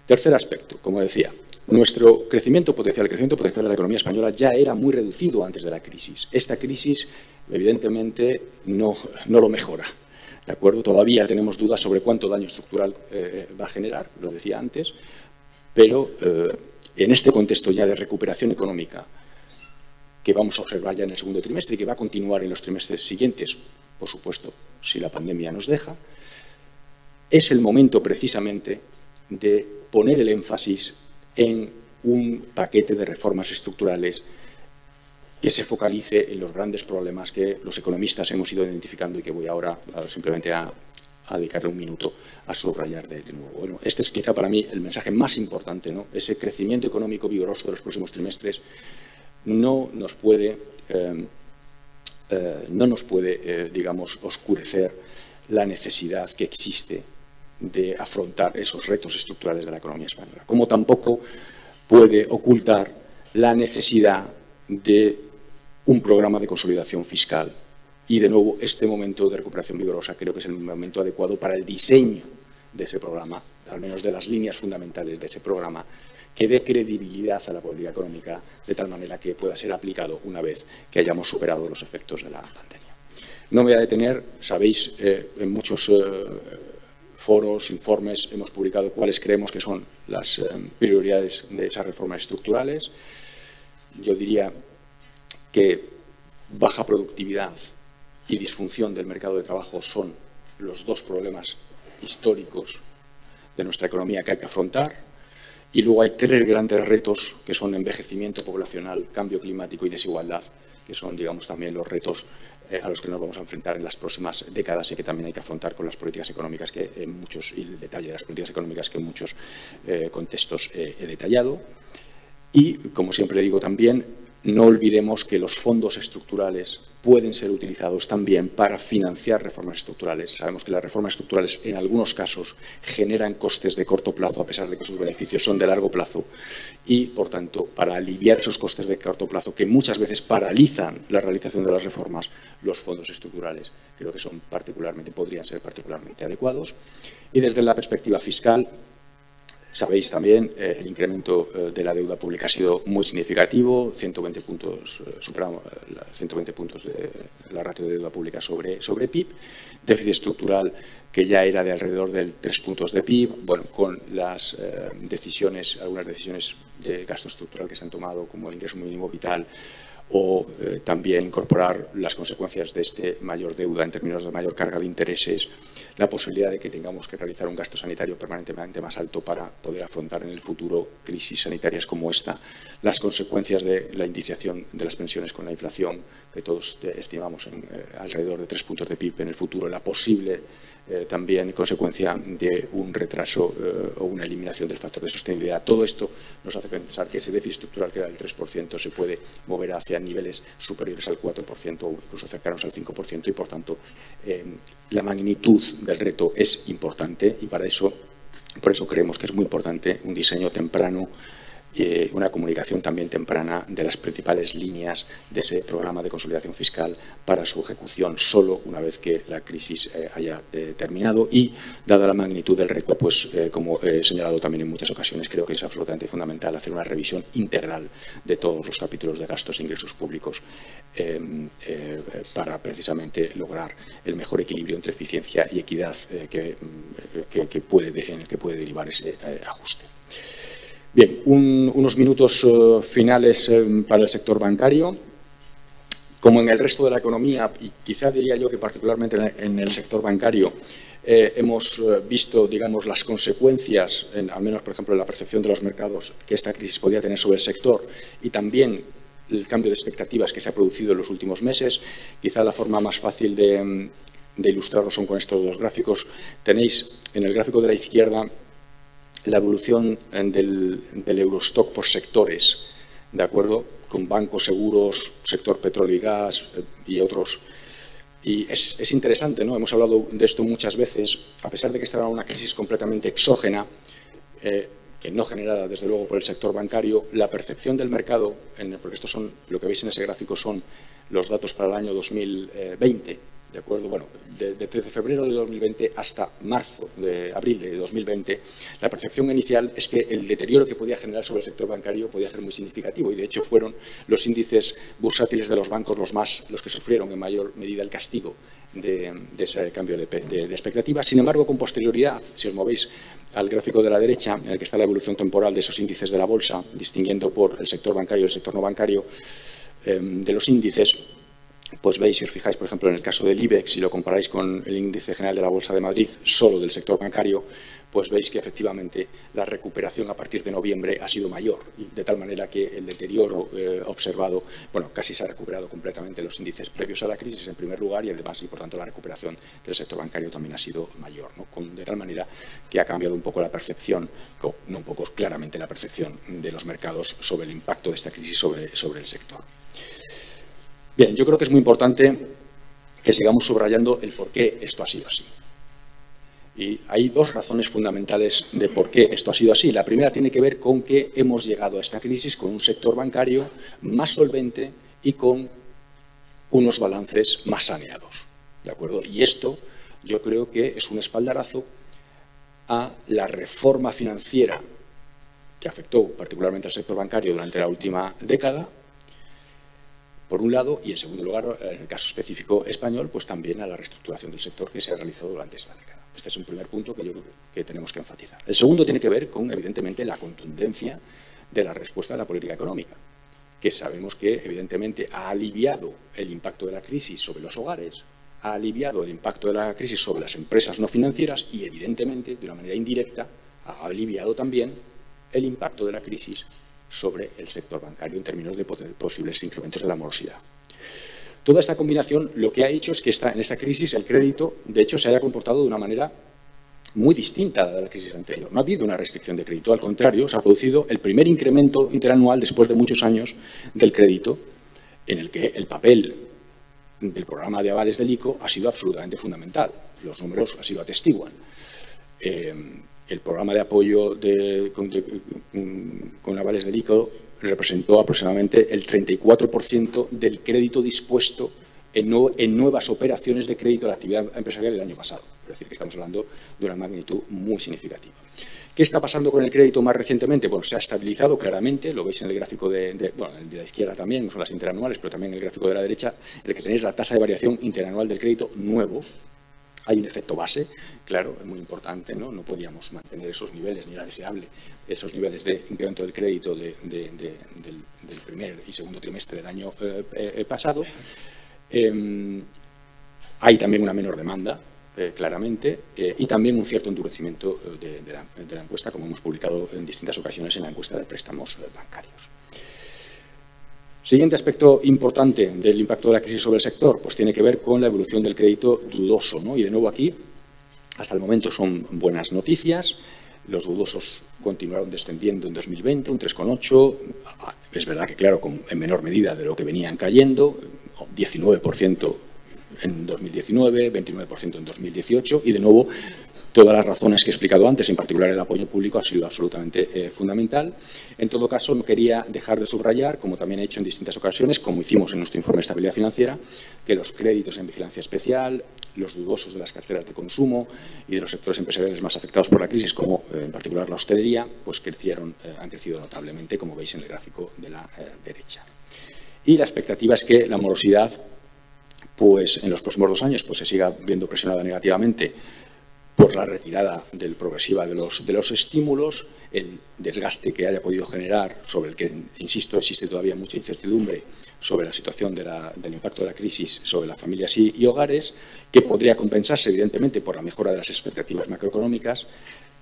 [SPEAKER 2] Tercer aspecto, como decía, nuestro crecimiento potencial, el crecimiento potencial de la economía española ya era muy reducido antes de la crisis. Esta crisis, evidentemente, no lo mejora. ¿De acuerdo? Todavía tenemos dudas sobre cuánto daño estructural va a generar, lo decía antes, pero en este contexto ya de recuperación económica que vamos a observar ya en el segundo trimestre y que va a continuar en los trimestres siguientes, por supuesto, si la pandemia nos deja, es el momento precisamente de poner el énfasis en un paquete de reformas estructurales que se focalice en los grandes problemas que los economistas hemos ido identificando y que voy ahora simplemente a dedicarle un minuto a subrayar de nuevo. Bueno, este es quizá para mí el mensaje más importante, ¿no? Ese crecimiento económico vigoroso de los próximos trimestres no nos puede, digamos, oscurecer la necesidad que existe de afrontar esos retos estructurales de la economía española, como tampoco puede ocultar la necesidad de un programa de consolidación fiscal. Y, de nuevo, este momento de recuperación vigorosa creo que es el momento adecuado para el diseño de ese programa, al menos de las líneas fundamentales de ese programa, que dé credibilidad a la política económica de tal manera que pueda ser aplicado una vez que hayamos superado los efectos de la pandemia. No me voy a detener, sabéis, en muchos foros, informes, hemos publicado cuáles creemos que son las prioridades de esas reformas estructurales. Yo diría que baja productividad y disfunción del mercado de trabajo son los dos problemas históricos de nuestra economía que hay que afrontar. Y luego hay tres grandes retos que son envejecimiento poblacional, cambio climático y desigualdad, que son, digamos, también los retos a los que nos vamos a enfrentar en las próximas décadas y que también hay que afrontar con las políticas económicas y el detalle de las políticas económicas que en muchos contextos he detallado. Y, como siempre digo también, no olvidemos que los fondos estructurales pueden ser utilizados también para financiar reformas estructurales. Sabemos que las reformas estructurales en algunos casos generan costes de corto plazo a pesar de que sus beneficios son de largo plazo y, por tanto, para aliviar esos costes de corto plazo que muchas veces paralizan la realización de las reformas, los fondos estructurales creo que podrían ser particularmente adecuados. Y desde la perspectiva fiscal, sabéis también, el incremento de la deuda pública ha sido muy significativo, 120 puntos, superamos 120 puntos de la ratio de deuda pública sobre PIB, déficit estructural que ya era de alrededor del 3 puntos de PIB, bueno, con las algunas decisiones de gasto estructural que se han tomado como el ingreso mínimo vital o también incorporar las consecuencias de este mayor deuda en términos de mayor carga de intereses, la posibilidad de que tengamos que realizar un gasto sanitario permanentemente más alto para poder afrontar en el futuro crisis sanitarias como esta, las consecuencias de la indiciación de las pensiones con la inflación, que todos estimamos en alrededor de 3 puntos de PIB en el futuro, la posible también consecuencia de un retraso o una eliminación del factor de sostenibilidad. Todo esto nos hace pensar que ese déficit estructural que da del 3% se puede mover hacia niveles superiores al 4% o incluso cercanos al 5% y, por tanto, la magnitud del reto es importante y por eso creemos que es muy importante un diseño temprano y una comunicación también temprana de las principales líneas de ese programa de consolidación fiscal para su ejecución solo una vez que la crisis haya terminado y, dada la magnitud del reto, pues como he señalado también en muchas ocasiones, creo que es absolutamente fundamental hacer una revisión integral de todos los capítulos de gastos e ingresos públicos para precisamente lograr el mejor equilibrio entre eficiencia y equidad en el que puede derivar ese ajuste. Bien, unos minutos finales para el sector bancario. Como en el resto de la economía, y quizá diría yo que particularmente en el sector bancario, hemos visto, digamos, las consecuencias, al menos, por ejemplo, en la percepción de los mercados que esta crisis podía tener sobre el sector y también el cambio de expectativas que se ha producido en los últimos meses. Quizá la forma más fácil de ilustrarlo son con estos dos gráficos. Tenéis en el gráfico de la izquierda la evolución del Eurostock por sectores, ¿de acuerdo? Con bancos, seguros, sector petróleo y gas y otros. Y es interesante, ¿no? Hemos hablado de esto muchas veces, a pesar de que esta era una crisis completamente exógena, que no generada desde luego por el sector bancario, la percepción del mercado, porque estos son, lo que veis en ese gráfico son los datos para el año 2020, ¿de acuerdo? Bueno, desde febrero de 2020 hasta abril de 2020, la percepción inicial es que el deterioro que podía generar sobre el sector bancario podía ser muy significativo y, de hecho, fueron los índices bursátiles de los bancos los que sufrieron en mayor medida el castigo de ese cambio de expectativa. Sin embargo, con posterioridad, si os movéis al gráfico de la derecha, en el que está la evolución temporal de esos índices de la bolsa, distinguiendo por el sector bancario y el sector no bancario de los índices, pues veis, si os fijáis, por ejemplo, en el caso del IBEX, si lo comparáis con el índice general de la Bolsa de Madrid, solo del sector bancario, pues veis que efectivamente la recuperación a partir de noviembre ha sido mayor, de tal manera que el deterioro observado, bueno, casi se ha recuperado completamente los índices previos a la crisis en primer lugar y además, y por tanto, la recuperación del sector bancario también ha sido mayor, ¿no? De tal manera que ha cambiado un poco la percepción, no un poco, claramente la percepción de los mercados sobre el impacto de esta crisis sobre el sector. Bien, yo creo que es muy importante que sigamos subrayando el por qué esto ha sido así. Y hay dos razones fundamentales de por qué esto ha sido así. La primera tiene que ver con que hemos llegado a esta crisis con un sector bancario más solvente y con unos balances más saneados, ¿de acuerdo? Y esto yo creo que es un espaldarazo a la reforma financiera que afectó particularmente al sector bancario durante la última década, por un lado, y en segundo lugar, en el caso específico español, pues también a la reestructuración del sector que se ha realizado durante esta década. Este es un primer punto que yo creo que tenemos que enfatizar. El segundo tiene que ver con, evidentemente, la contundencia de la respuesta de la política económica, que sabemos que, evidentemente, ha aliviado el impacto de la crisis sobre los hogares, ha aliviado el impacto de la crisis sobre las empresas no financieras y, evidentemente, de una manera indirecta, ha aliviado también el impacto de la crisis sobre el sector bancario en términos de posibles incrementos de la morosidad. Toda esta combinación lo que ha hecho es que en esta crisis el crédito, de hecho, se haya comportado de una manera muy distinta a la crisis anterior. No ha habido una restricción de crédito, al contrario, se ha producido el primer incremento interanual después de muchos años del crédito, en el que el papel del programa de avales del ICO ha sido absolutamente fundamental. Los números así lo atestiguan. El programa de apoyo con avales del ICO representó aproximadamente el 34% del crédito dispuesto en nuevas operaciones de crédito a la actividad empresarial el año pasado. Es decir, que estamos hablando de una magnitud muy significativa. ¿Qué está pasando con el crédito más recientemente? Bueno, se ha estabilizado claramente, lo veis en el gráfico de la izquierda también, no son las interanuales, pero también en el gráfico de la derecha, en el que tenéis la tasa de variación interanual del crédito nuevo. Hay un efecto base, claro, es muy importante, ¿no? No podíamos mantener esos niveles, ni era deseable esos niveles de incremento del crédito del primer y segundo trimestre del año pasado. Hay también una menor demanda, claramente, y también un cierto endurecimiento de la encuesta, como hemos publicado en distintas ocasiones en la encuesta de préstamos bancarios. Siguiente aspecto importante del impacto de la crisis sobre el sector, pues tiene que ver con la evolución del crédito dudoso, ¿no? Y de nuevo aquí, hasta el momento son buenas noticias. Los dudosos continuaron descendiendo en 2020, un 3,8%. Es verdad que, claro, en menor medida de lo que venían cayendo, 19% en 2019, 29% en 2018 y, de nuevo, todas las razones que he explicado antes, en particular el apoyo público, ha sido absolutamente fundamental. En todo caso, no quería dejar de subrayar, como también he hecho en distintas ocasiones, como hicimos en nuestro informe de estabilidad financiera, que los créditos en vigilancia especial, los dudosos de las carteras de consumo y de los sectores empresariales más afectados por la crisis, como en particular la hostelería, pues han crecido notablemente, como veis en el gráfico de la derecha. Y la expectativa es que la morosidad, pues en los próximos 2 años, pues se siga viendo presionada negativamente por la retirada progresiva de los estímulos, el desgaste que haya podido generar, sobre el que, insisto, existe todavía mucha incertidumbre sobre la situación del impacto de la crisis sobre las familias y hogares, que podría compensarse, evidentemente, por la mejora de las expectativas macroeconómicas,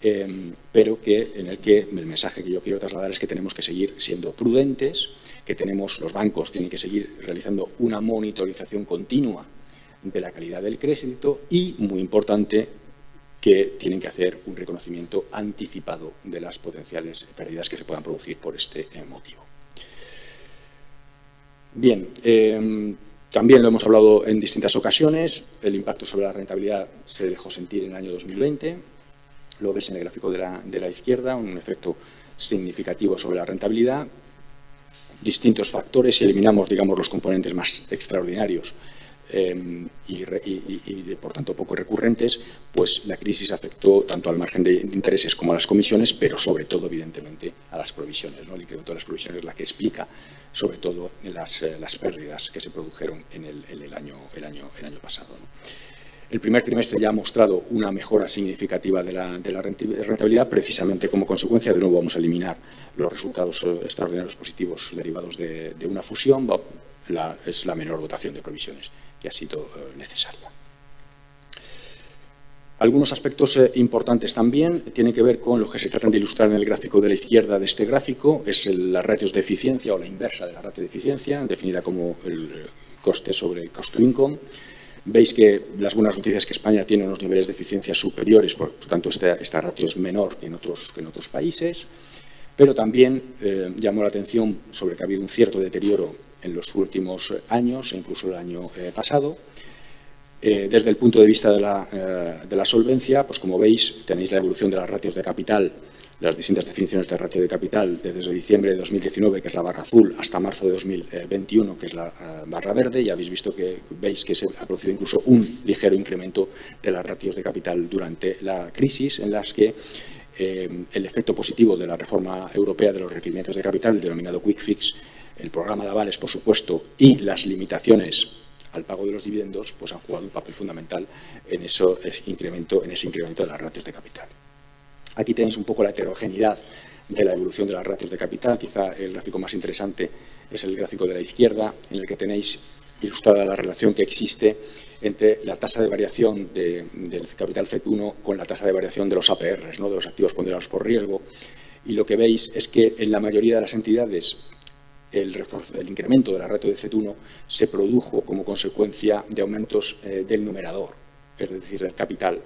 [SPEAKER 2] pero en el que el mensaje que yo quiero trasladar es que tenemos que seguir siendo prudentes, que los bancos tienen que seguir realizando una monitorización continua de la calidad del crédito y, muy importante, que tienen que hacer un reconocimiento anticipado de las potenciales pérdidas que se puedan producir por este motivo. Bien, también lo hemos hablado en distintas ocasiones, el impacto sobre la rentabilidad se dejó sentir en el año 2020, lo ves en el gráfico de la izquierda, un efecto significativo sobre la rentabilidad, distintos factores, si eliminamos, digamos, los componentes más extraordinarios, y por tanto poco recurrentes, pues la crisis afectó tanto al margen de intereses como a las comisiones, pero sobre todo, evidentemente, a las provisiones, ¿no? El incremento de las provisiones es la que explica sobre todo las pérdidas que se produjeron en el año pasado, ¿no? El primer trimestre ya ha mostrado una mejora significativa de la rentabilidad, precisamente como consecuencia. De nuevo vamos a eliminar los resultados extraordinarios positivos derivados de una fusión. Es la menor dotación de provisiones que ha sido necesaria. Algunos aspectos importantes también tienen que ver con lo que se tratan de ilustrar en el gráfico de la izquierda de este gráfico, es las ratios de eficiencia o la inversa de la ratio de eficiencia, definida como el coste sobre el cost to income. Veis que las buenas noticias es que España tiene unos niveles de eficiencia superiores, por tanto esta ratio es menor que en otros países, pero también llamó la atención sobre que ha habido un cierto deterioro en los últimos años, incluso el año pasado. Desde el punto de vista de la solvencia, pues como veis, tenéis la evolución de las ratios de capital, las distintas definiciones de ratio de capital desde diciembre de 2019, que es la barra azul, hasta marzo de 2021, que es la barra verde. Ya veis que se ha producido incluso un ligero incremento de las ratios de capital durante la crisis, en las que el efecto positivo de la reforma europea de los requerimientos de capital, el denominado Quick Fix, el programa de avales, por supuesto, y las limitaciones al pago de los dividendos, pues han jugado un papel fundamental en ese incremento de las ratios de capital. Aquí tenéis un poco la heterogeneidad de la evolución de las ratios de capital. Quizá el gráfico más interesante es el gráfico de la izquierda, en el que tenéis ilustrada la relación que existe entre la tasa de variación del capital FED1 con la tasa de variación de los APRs, ¿no? De los activos ponderados por riesgo. Y lo que veis es que en la mayoría de las entidades el incremento de la ratio de FED1 se produjo como consecuencia de aumentos del numerador, es decir, del capital.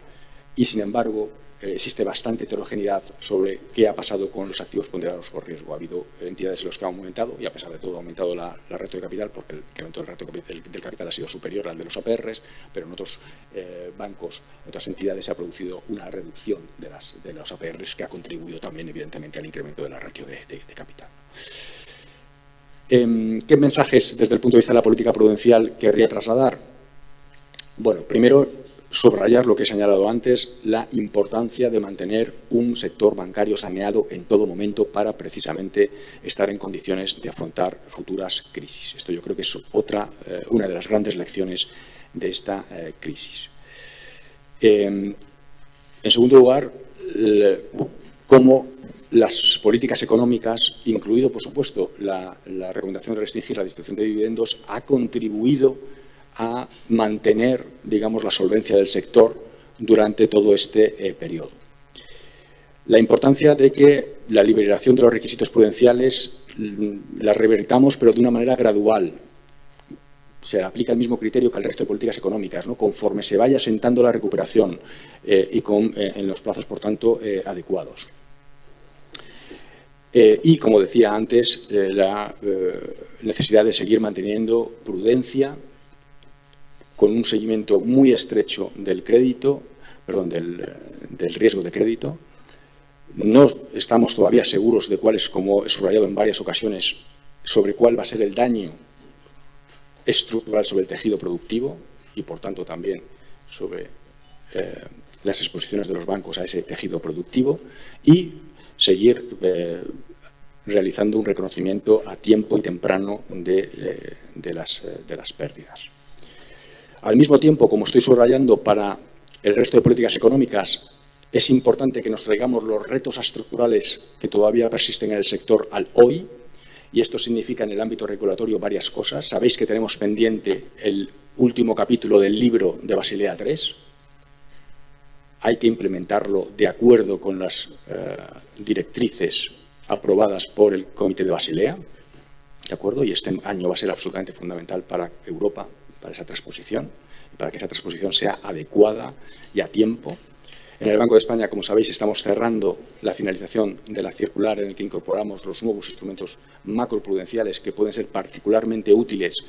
[SPEAKER 2] Y, sin embargo, existe bastante heterogeneidad sobre qué ha pasado con los activos ponderados por riesgo. Ha habido entidades en las que han aumentado, y a pesar de todo ha aumentado la ratio de capital, porque el incremento del ratio del capital ha sido superior al de los APRs, pero en otros bancos, en otras entidades, se ha producido una reducción de los APRs, que ha contribuido también, evidentemente, al incremento de la ratio de capital. ¿Qué mensajes, desde el punto de vista de la política prudencial, querría trasladar? Bueno, primero, subrayar lo que he señalado antes, la importancia de mantener un sector bancario saneado en todo momento para precisamente estar en condiciones de afrontar futuras crisis. Esto yo creo que es una de las grandes lecciones de esta crisis. En segundo lugar, cómo las políticas económicas, incluido, por supuesto, la recomendación de restringir la distribución de dividendos, ha contribuido a mantener, digamos, la solvencia del sector durante todo este periodo. La importancia de que la liberación de los requisitos prudenciales la revertamos, pero de una manera gradual. Se aplica el mismo criterio que el resto de políticas económicas, ¿no? Conforme se vaya asentando la recuperación y en los plazos, por tanto, adecuados. Y, como decía antes, la necesidad de seguir manteniendo prudencia con un seguimiento muy estrecho del crédito, perdón, del riesgo de crédito. No estamos todavía seguros de cuál es, como he subrayado en varias ocasiones, sobre cuál va a ser el daño estructural sobre el tejido productivo y, por tanto, también sobre las exposiciones de los bancos a ese tejido productivo, y seguir realizando un reconocimiento a tiempo y temprano de las pérdidas. Al mismo tiempo, como estoy subrayando, para el resto de políticas económicas es importante que nos traigamos los retos estructurales que todavía persisten en el sector al hoy, y esto significa en el ámbito regulatorio varias cosas. Sabéis que tenemos pendiente el último capítulo del libro de Basilea III. Hay que implementarlo de acuerdo con las directrices aprobadas por el Comité de Basilea, ¿de acuerdo? Y este año va a ser absolutamente fundamental para Europa, para esa transposición, para que esa transposición sea adecuada y a tiempo. En el Banco de España, como sabéis, estamos cerrando la finalización de la circular en la que incorporamos los nuevos instrumentos macroprudenciales que pueden ser particularmente útiles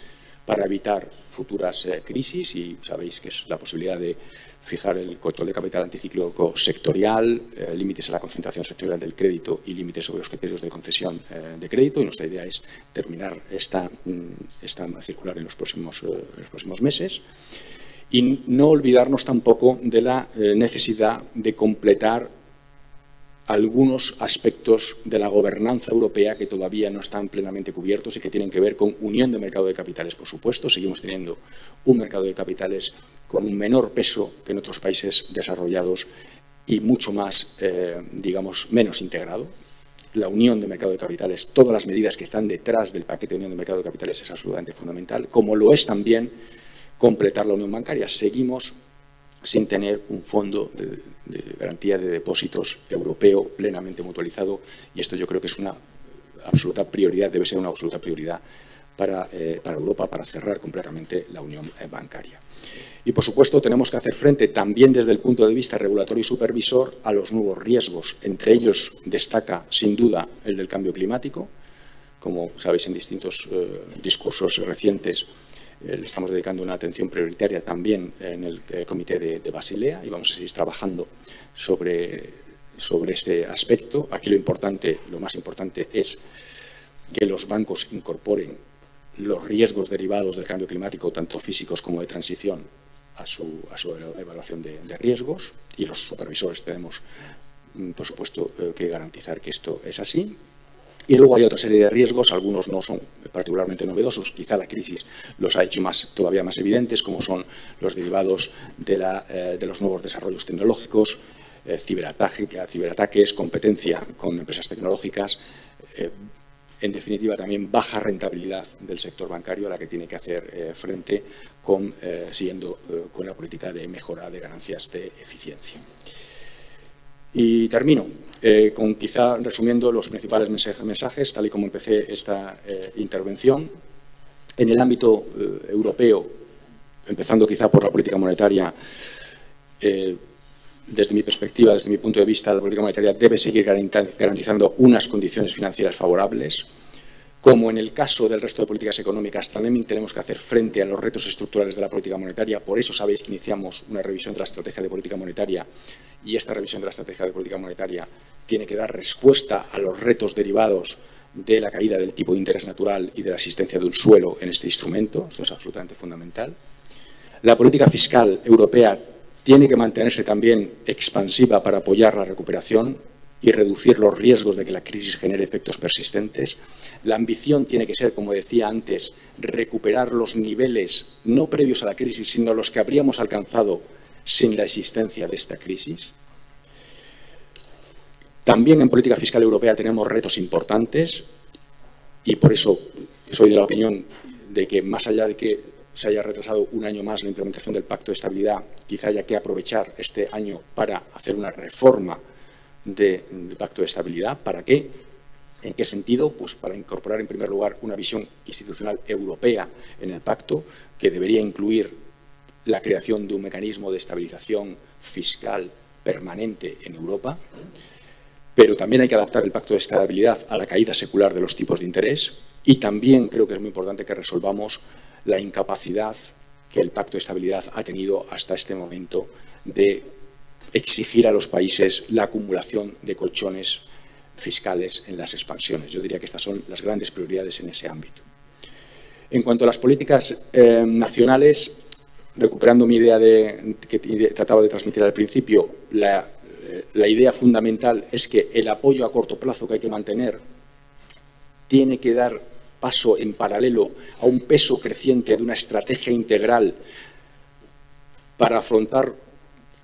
[SPEAKER 2] para evitar futuras crisis, y sabéis que es la posibilidad de fijar el control de capital anticíclico sectorial, límites a la concentración sectorial del crédito y límites sobre los criterios de concesión de crédito. Y nuestra idea es terminar esta circular en los próximos meses. Y no olvidarnos tampoco de la necesidad de completar algunos aspectos de la gobernanza europea que todavía no están plenamente cubiertos y que tienen que ver con unión de mercado de capitales, por supuesto. Seguimos teniendo un mercado de capitales con un menor peso que en otros países desarrollados y mucho más, digamos, menos integrado. La unión de mercado de capitales, todas las medidas que están detrás del paquete de unión de mercado de capitales es absolutamente fundamental, como lo es también completar la unión bancaria. Seguimos sin tener un fondo de garantía de depósitos europeo plenamente mutualizado, y esto yo creo que es una absoluta prioridad, debe ser una absoluta prioridad para Europa, para cerrar completamente la unión bancaria. Y, por supuesto, tenemos que hacer frente también desde el punto de vista regulatorio y supervisor a los nuevos riesgos. Entre ellos destaca, sin duda, el del cambio climático. Como sabéis, en distintos discursos recientes le estamos dedicando una atención prioritaria también en el Comité de Basilea, y vamos a seguir trabajando sobre este aspecto. Aquí lo más importante es que los bancos incorporen los riesgos derivados del cambio climático, tanto físicos como de transición, a su evaluación de riesgos, y los supervisores tenemos, por supuesto, que garantizar que esto es así. Y luego hay otra serie de riesgos, algunos no son particularmente novedosos, quizá la crisis los ha hecho todavía más evidentes, como son los derivados de los nuevos desarrollos tecnológicos, ciberataques, competencia con empresas tecnológicas, en definitiva también baja rentabilidad del sector bancario a la que tiene que hacer frente siguiendo con la política de mejora de ganancias de eficiencia. Y termino con, quizá resumiendo, los principales mensajes, tal y como empecé esta intervención. En el ámbito europeo, empezando quizá por la política monetaria, desde mi perspectiva, desde mi punto de vista, la política monetaria debe seguir garantizando unas condiciones financieras favorables. Como en el caso del resto de políticas económicas, también tenemos que hacer frente a los retos estructurales de la política monetaria. Por eso sabéis que iniciamos una revisión de la estrategia de política monetaria, y esta revisión de la estrategia de política monetaria tiene que dar respuesta a los retos derivados de la caída del tipo de interés natural y de la existencia de un suelo en este instrumento. Esto es absolutamente fundamental. La política fiscal europea tiene que mantenerse también expansiva para apoyar la recuperación y reducir los riesgos de que la crisis genere efectos persistentes. La ambición tiene que ser, como decía antes, recuperar los niveles no previos a la crisis, sino los que habríamos alcanzado sin la existencia de esta crisis. También en política fiscal europea tenemos retos importantes, y por eso soy de la opinión de que, más allá de que se haya retrasado un año más la implementación del Pacto de Estabilidad, quizá haya que aprovechar este año para hacer una reforma del Pacto de Estabilidad. ¿Para qué? ¿En qué sentido? Pues para incorporar, en primer lugar, una visión institucional europea en el pacto, que debería incluir la creación de un mecanismo de estabilización fiscal permanente en Europa. Pero también hay que adaptar el Pacto de Estabilidad a la caída secular de los tipos de interés, y también creo que es muy importante que resolvamos la incapacidad que el Pacto de Estabilidad ha tenido hasta este momento de exigir a los países la acumulación de colchones fiscales en las expansiones. Yo diría que estas son las grandes prioridades en ese ámbito. En cuanto a las políticas nacionales, recuperando mi idea que trataba de transmitir al principio, la idea fundamental es que el apoyo a corto plazo que hay que mantener tiene que dar paso en paralelo a un peso creciente de una estrategia integral para afrontar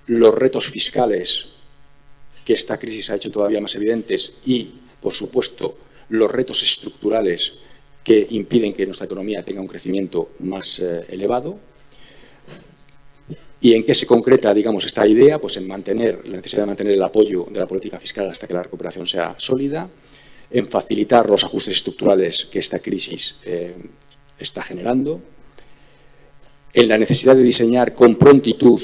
[SPEAKER 2] los retos fiscales que esta crisis ha hecho todavía más evidentes y, por supuesto, los retos estructurales que impiden que nuestra economía tenga un crecimiento más elevado. ¿Y en qué se concreta, digamos, esta idea? Pues en mantener la necesidad de mantener el apoyo de la política fiscal hasta que la recuperación sea sólida, en facilitar los ajustes estructurales que esta crisis está generando, en la necesidad de diseñar con prontitud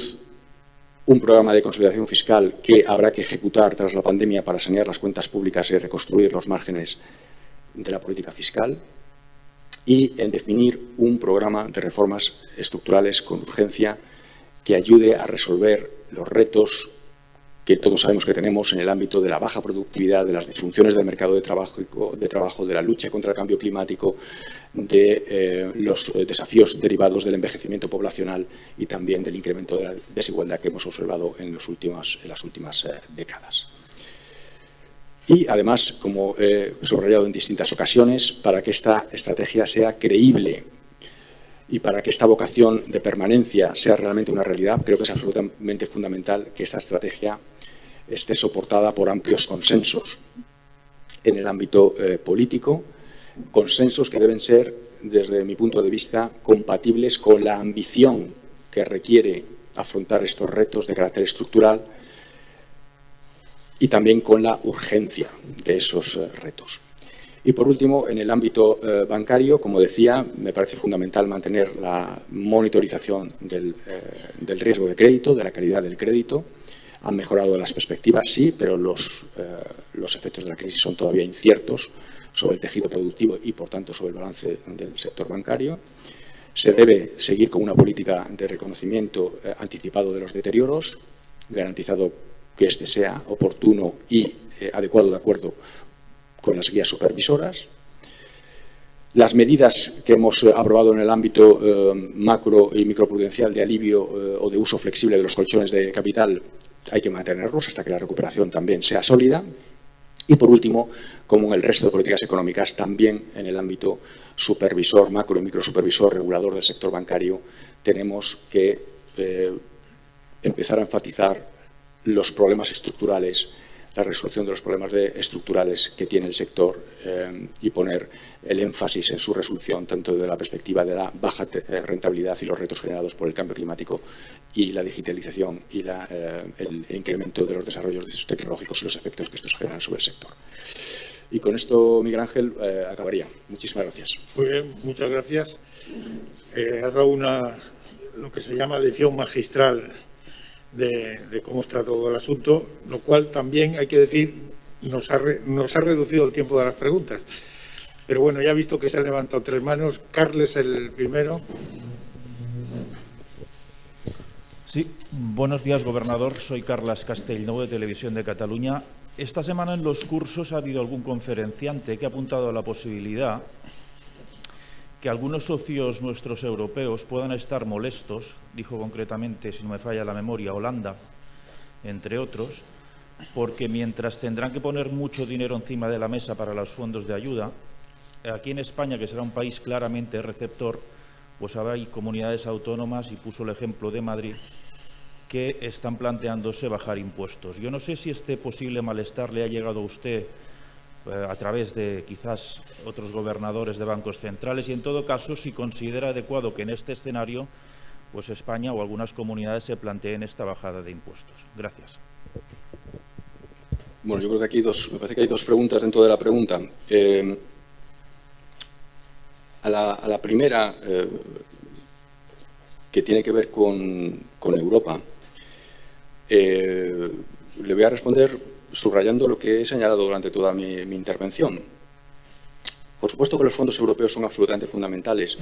[SPEAKER 2] un programa de consolidación fiscal que habrá que ejecutar tras la pandemia para sanear las cuentas públicas y reconstruir los márgenes de la política fiscal, y en definir un programa de reformas estructurales con urgencia que ayude a resolver los retos que todos sabemos que tenemos en el ámbito de la baja productividad, de las disfunciones del mercado de trabajo, de la lucha contra el cambio climático, de los desafíos derivados del envejecimiento poblacional y también del incremento de la desigualdad que hemos observado en las últimas décadas. Y, además, como he subrayado en distintas ocasiones, para que esta estrategia sea creíble y para que esta vocación de permanencia sea realmente una realidad, creo que es absolutamente fundamental que esta estrategia esté soportada por amplios consensos en el ámbito político, consensos que deben ser, desde mi punto de vista, compatibles con la ambición que requiere afrontar estos retos de carácter estructural y también con la urgencia de esos retos. Y, por último, en el ámbito bancario, como decía, me parece fundamental mantener la monitorización del riesgo de crédito, de la calidad del crédito. Han mejorado las perspectivas, sí, pero los efectos de la crisis son todavía inciertos sobre el tejido productivo y, por tanto, sobre el balance del sector bancario. Se debe seguir con una política de reconocimiento anticipado de los deterioros, garantizado que este sea oportuno y adecuado de acuerdo con las guías supervisoras. Las medidas que hemos aprobado en el ámbito macro y microprudencial de alivio o de uso flexible de los colchones de capital hay que mantenerlos hasta que la recuperación también sea sólida. Y, por último, como en el resto de políticas económicas, también en el ámbito supervisor, macro y microsupervisor, regulador del sector bancario, tenemos que empezar a enfatizar los problemas estructurales, la resolución de los problemas estructurales que tiene el sector y poner el énfasis en su resolución, tanto desde la perspectiva de la baja rentabilidad y los retos generados por el cambio climático y la digitalización y el incremento de los desarrollos tecnológicos y los efectos que estos generan sobre el sector. Y con esto, Miguel Ángel, acabaría. Muchísimas gracias.
[SPEAKER 1] Muy bien, muchas gracias. Has dado lo que se llama lección magistral de cómo está todo el asunto, lo cual también, hay que decir, nos ha reducido el tiempo de las preguntas. Pero bueno, ya he visto que se han levantado 3 manos. Carles, el primero.
[SPEAKER 3] Sí, buenos días, gobernador. Soy Carles Castellnou, de Televisión de Cataluña. Esta semana en los cursos ha habido algún conferenciante que ha apuntado a la posibilidad que algunos socios nuestros europeos puedan estar molestos, dijo concretamente, si no me falla la memoria, Holanda, entre otros, porque mientras tendrán que poner mucho dinero encima de la mesa para los fondos de ayuda, aquí en España, que será un país claramente receptor, pues hay comunidades autónomas, y puso el ejemplo de Madrid, que están planteándose bajar impuestos. Yo no sé si este posible malestar le ha llegado a usted a través de quizás otros gobernadores de bancos centrales y, en todo caso, si considera adecuado que en este escenario pues España o algunas comunidades se planteen esta bajada de impuestos. Gracias.
[SPEAKER 2] Bueno, yo creo que aquí me parece que hay dos preguntas dentro de la pregunta. A la primera, que tiene que ver con Europa, le voy a responder subrayando lo que he señalado durante toda mi intervención. Por supuesto que los fondos europeos son absolutamente fundamentales.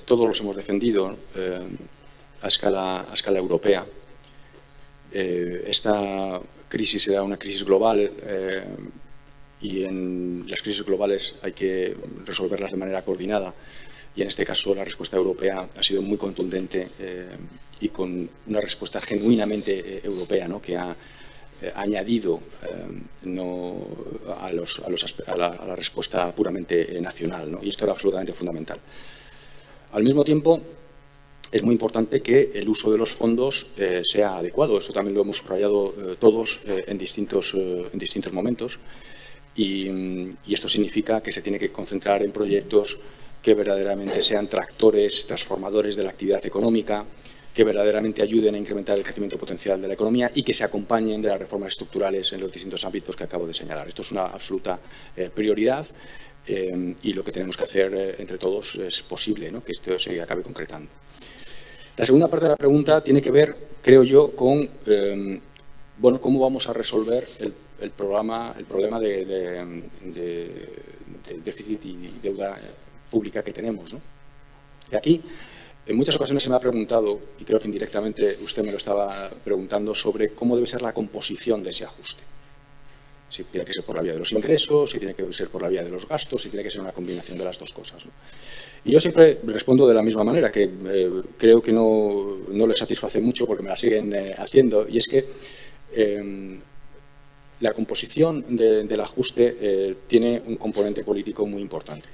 [SPEAKER 2] Todos los hemos defendido a escala europea. Esta crisis será una crisis global y en las crisis globales hay que resolverlas de manera coordinada. Y en este caso la respuesta europea ha sido muy contundente y con una respuesta genuinamente europea, ¿no?, que ha añadido a la respuesta puramente nacional, ¿no? Y esto era absolutamente fundamental. Al mismo tiempo, es muy importante que el uso de los fondos sea adecuado. Esto también lo hemos subrayado todos en distintos momentos. Y esto significa que se tiene que concentrar en proyectos que verdaderamente sean tractores, transformadores de la actividad económica, que verdaderamente ayuden a incrementar el crecimiento potencial de la economía y que se acompañen de las reformas estructurales en los distintos ámbitos que acabo de señalar. Esto es una absoluta prioridad y lo que tenemos que hacer entre todos es posible, ¿no?, que esto se acabe concretando. La segunda parte de la pregunta tiene que ver, creo yo, con bueno, cómo vamos a resolver el problema de déficit y deuda pública que tenemos, ¿no? Y aquí, en muchas ocasiones se me ha preguntado, y creo que indirectamente usted me lo estaba preguntando, sobre cómo debe ser la composición de ese ajuste. Si tiene que ser por la vía de los ingresos, si tiene que ser por la vía de los gastos, si tiene que ser una combinación de las dos cosas, ¿no? Y yo siempre respondo de la misma manera, que creo que no le satisface mucho porque me la siguen haciendo, y es que la composición del ajuste tiene un componente político muy importante.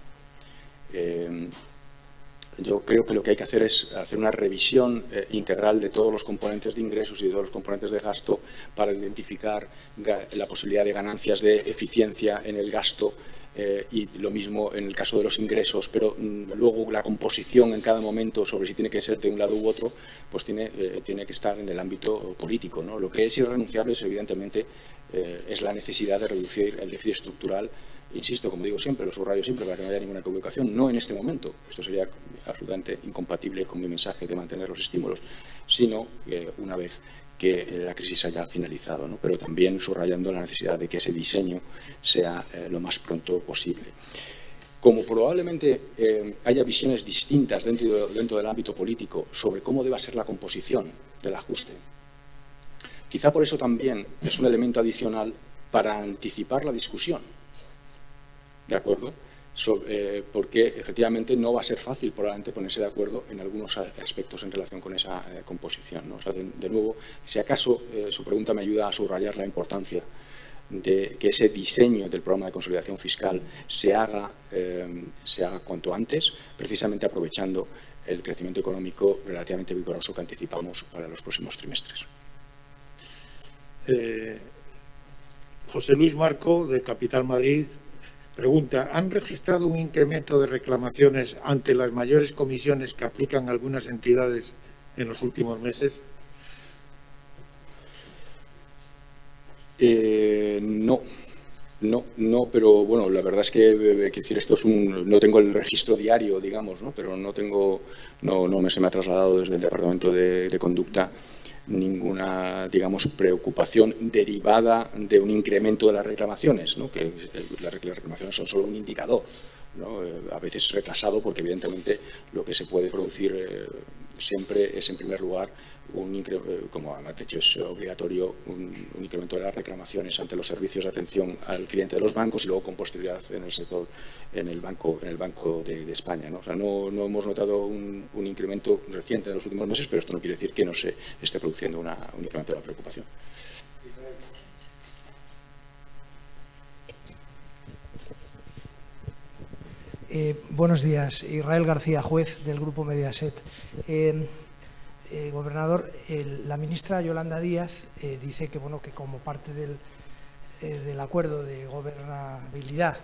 [SPEAKER 2] Yo creo que lo que hay que hacer es hacer una revisión integral de todos los componentes de ingresos y de todos los componentes de gasto para identificar la posibilidad de ganancias de eficiencia en el gasto y lo mismo en el caso de los ingresos, pero luego la composición en cada momento sobre si tiene que ser de un lado u otro, pues tiene que estar en el ámbito político, ¿no? Lo que es irrenunciable es, evidentemente, es la necesidad de reducir el déficit estructural. Insisto, como digo siempre, lo subrayo siempre para que no haya ninguna equivocación, no en este momento, esto sería absolutamente incompatible con mi mensaje de mantener los estímulos, sino una vez que la crisis haya finalizado, ¿no? Pero también subrayando la necesidad de que ese diseño sea lo más pronto posible. Como probablemente haya visiones distintas dentro del ámbito político sobre cómo deba ser la composición del ajuste, quizá por eso también es un elemento adicional para anticipar la discusión. ¿De acuerdo? Porque efectivamente no va a ser fácil probablemente ponerse de acuerdo en algunos aspectos en relación con esa composición, ¿no? O sea, de nuevo, si acaso su pregunta me ayuda a subrayar la importancia de que ese diseño del programa de consolidación fiscal se haga cuanto antes, precisamente aprovechando el crecimiento económico relativamente vigoroso que anticipamos para los próximos trimestres.
[SPEAKER 1] José Luis Marco, de Capital Madrid, pregunta: ¿han registrado un incremento de reclamaciones ante las mayores comisiones que aplican algunas entidades en los últimos meses?
[SPEAKER 2] No, pero bueno, la verdad es que decir, esto es no tengo el registro diario, digamos, ¿no? Pero se me ha trasladado desde el Departamento de Conducta ninguna, digamos, preocupación derivada de un incremento de las reclamaciones, ¿no? Que las reclamaciones son solo un indicador, ¿no? A veces retrasado, porque evidentemente lo que se puede producir siempre es, en primer lugar, como de hecho es obligatorio, un incremento de las reclamaciones ante los servicios de atención al cliente de los bancos y luego con posterioridad en el sector, en el Banco de España, ¿no? O sea, no hemos notado un incremento reciente en los últimos meses, pero esto no quiere decir que no se esté produciendo un incremento de la preocupación.
[SPEAKER 4] Buenos días, Israel García, juez del Grupo Mediaset. Gobernador, la ministra Yolanda Díaz dice que, bueno, que como parte del acuerdo de gobernabilidad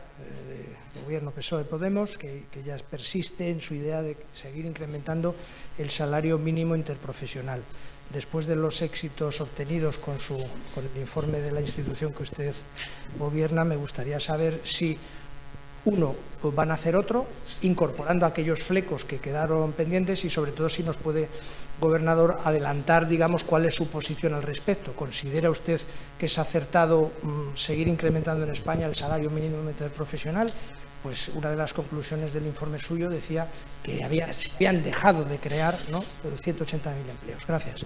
[SPEAKER 4] del gobierno PSOE-Podemos, que ella persiste en su idea de seguir incrementando el salario mínimo interprofesional. después de los éxitos obtenidos con el informe de la institución que usted gobierna, me gustaría saber si uno, pues van a hacer otro, incorporando aquellos flecos que quedaron pendientes y, sobre todo, si nos puede, gobernador, adelantar, digamos, cuál es su posición al respecto. ¿Considera usted que es acertado seguir incrementando en España el salario mínimo interprofesional? Pues una de las conclusiones del informe suyo decía que se habían dejado de crear, ¿no?, 180.000 empleos. Gracias.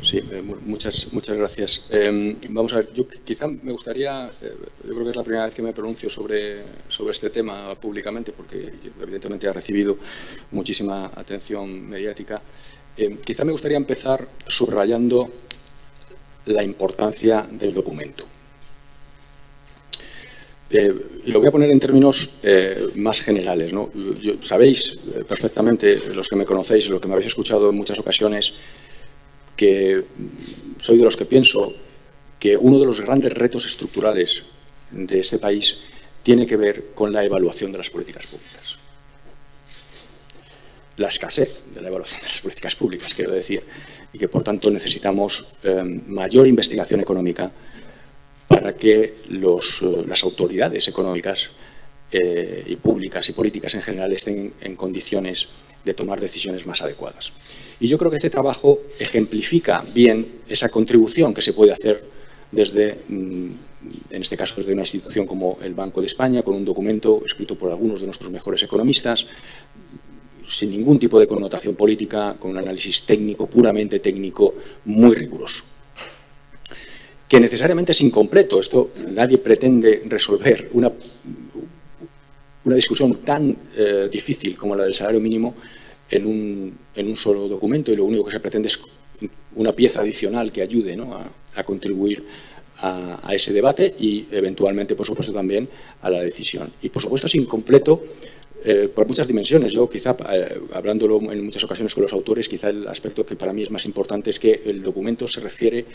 [SPEAKER 2] Sí, muchas gracias. Vamos a ver, yo quizá me gustaría, yo creo que es la primera vez que me pronuncio sobre este tema públicamente, porque evidentemente ha recibido muchísima atención mediática. Quizá me gustaría empezar subrayando la importancia del documento. Y lo voy a poner en términos más generales, ¿no? Sabéis perfectamente, los que me conocéis, los que me habéis escuchado en muchas ocasiones, que soy de los que pienso que uno de los grandes retos estructurales de este país tiene que ver con la evaluación de las políticas públicas. La escasez de la evaluación de las políticas públicas, quiero decir, y que por tanto necesitamos mayor investigación económica para que las autoridades económicas y públicas y políticas en general estén en condiciones de tomar decisiones más adecuadas. Y yo creo que este trabajo ejemplifica bien esa contribución que se puede hacer desde, en este caso, desde una institución como el Banco de España, con un documento escrito por algunos de nuestros mejores economistas, sin ningún tipo de connotación política, con un análisis técnico, puramente técnico, muy riguroso. Que necesariamente es incompleto. Esto nadie pretende resolver una discusión tan difícil como la del salario mínimo en un solo documento, y lo único que se pretende es una pieza adicional que ayude, ¿no?, a contribuir a ese debate y eventualmente, por supuesto, también a la decisión. Y, por supuesto, es incompleto por muchas dimensiones. Yo, quizá, hablándolo en muchas ocasiones con los autores, quizá el aspecto que para mí es más importante es que el documento se refiere,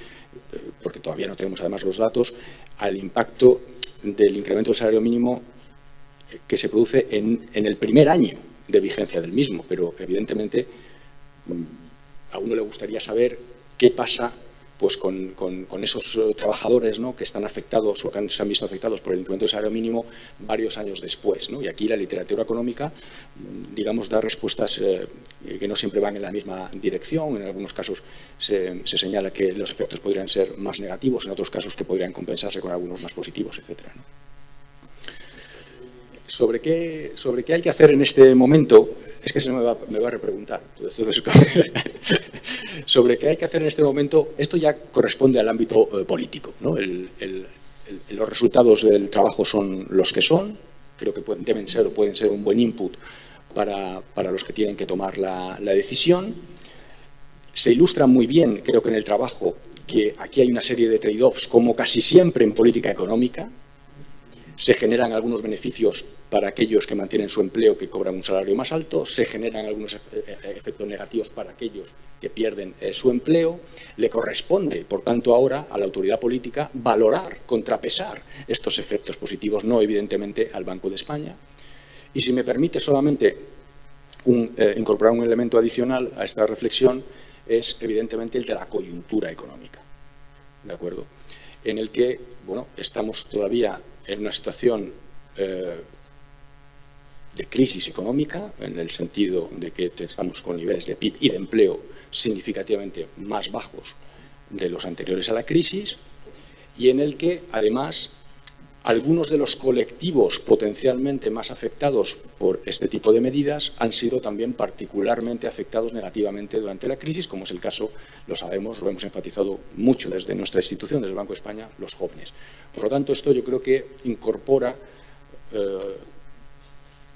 [SPEAKER 2] porque todavía no tenemos además los datos, al impacto del incremento del salario mínimo que se produce en el primer año de vigencia del mismo, pero evidentemente a uno le gustaría saber qué pasa, pues, con esos trabajadores, ¿no?, que están afectados o que se han visto afectados por el incremento del salario mínimo varios años después, ¿no? Y aquí la literatura económica, digamos, da respuestas que no siempre van en la misma dirección. En algunos casos se señala que los efectos podrían ser más negativos, en otros casos que podrían compensarse con algunos más positivos, etcétera, ¿no? ¿Sobre qué hay que hacer en este momento? Es que se me va a repreguntar. Entonces, sobre qué hay que hacer en este momento, esto ya corresponde al ámbito político, ¿no? Los resultados del trabajo son los que son. Creo que deben ser o pueden ser un buen input para los que tienen que tomar la decisión. Se ilustra muy bien, creo que en el trabajo, que aquí hay una serie de trade-offs, como casi siempre en política económica. Se generan algunos beneficios para aquellos que mantienen su empleo, que cobran un salario más alto. Se generan algunos efectos negativos para aquellos que pierden su empleo. Le corresponde, por tanto, ahora a la autoridad política valorar, contrapesar estos efectos positivos, no evidentemente al Banco de España. Y si me permite solamente incorporar un elemento adicional a esta reflexión, es evidentemente el de la coyuntura económica, ¿de acuerdo? En el que, bueno, estamos todavía en una situación de crisis económica, en el sentido de que estamos con niveles de PIB y de empleo significativamente más bajos de los anteriores a la crisis, y en el que, además, algunos de los colectivos potencialmente más afectados por este tipo de medidas han sido también particularmente afectados negativamente durante la crisis, como es el caso, lo sabemos, lo hemos enfatizado mucho desde nuestra institución, desde el Banco de España, los jóvenes. Por lo tanto, esto yo creo que incorpora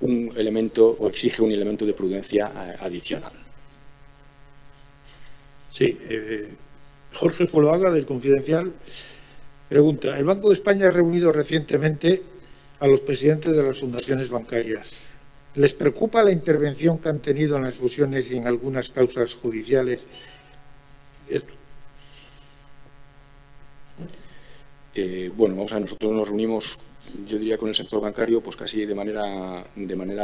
[SPEAKER 2] un elemento o exige un elemento de prudencia adicional.
[SPEAKER 1] Sí, Jorge Zuloaga, del Confidencial, pregunta: el Banco de España ha reunido recientemente a los presidentes de las fundaciones bancarias. ¿Les preocupa la intervención que han tenido en las fusiones y en algunas causas judiciales?
[SPEAKER 2] Bueno, vamos a ver, nosotros nos reunimos, yo diría, con el sector bancario pues casi de manera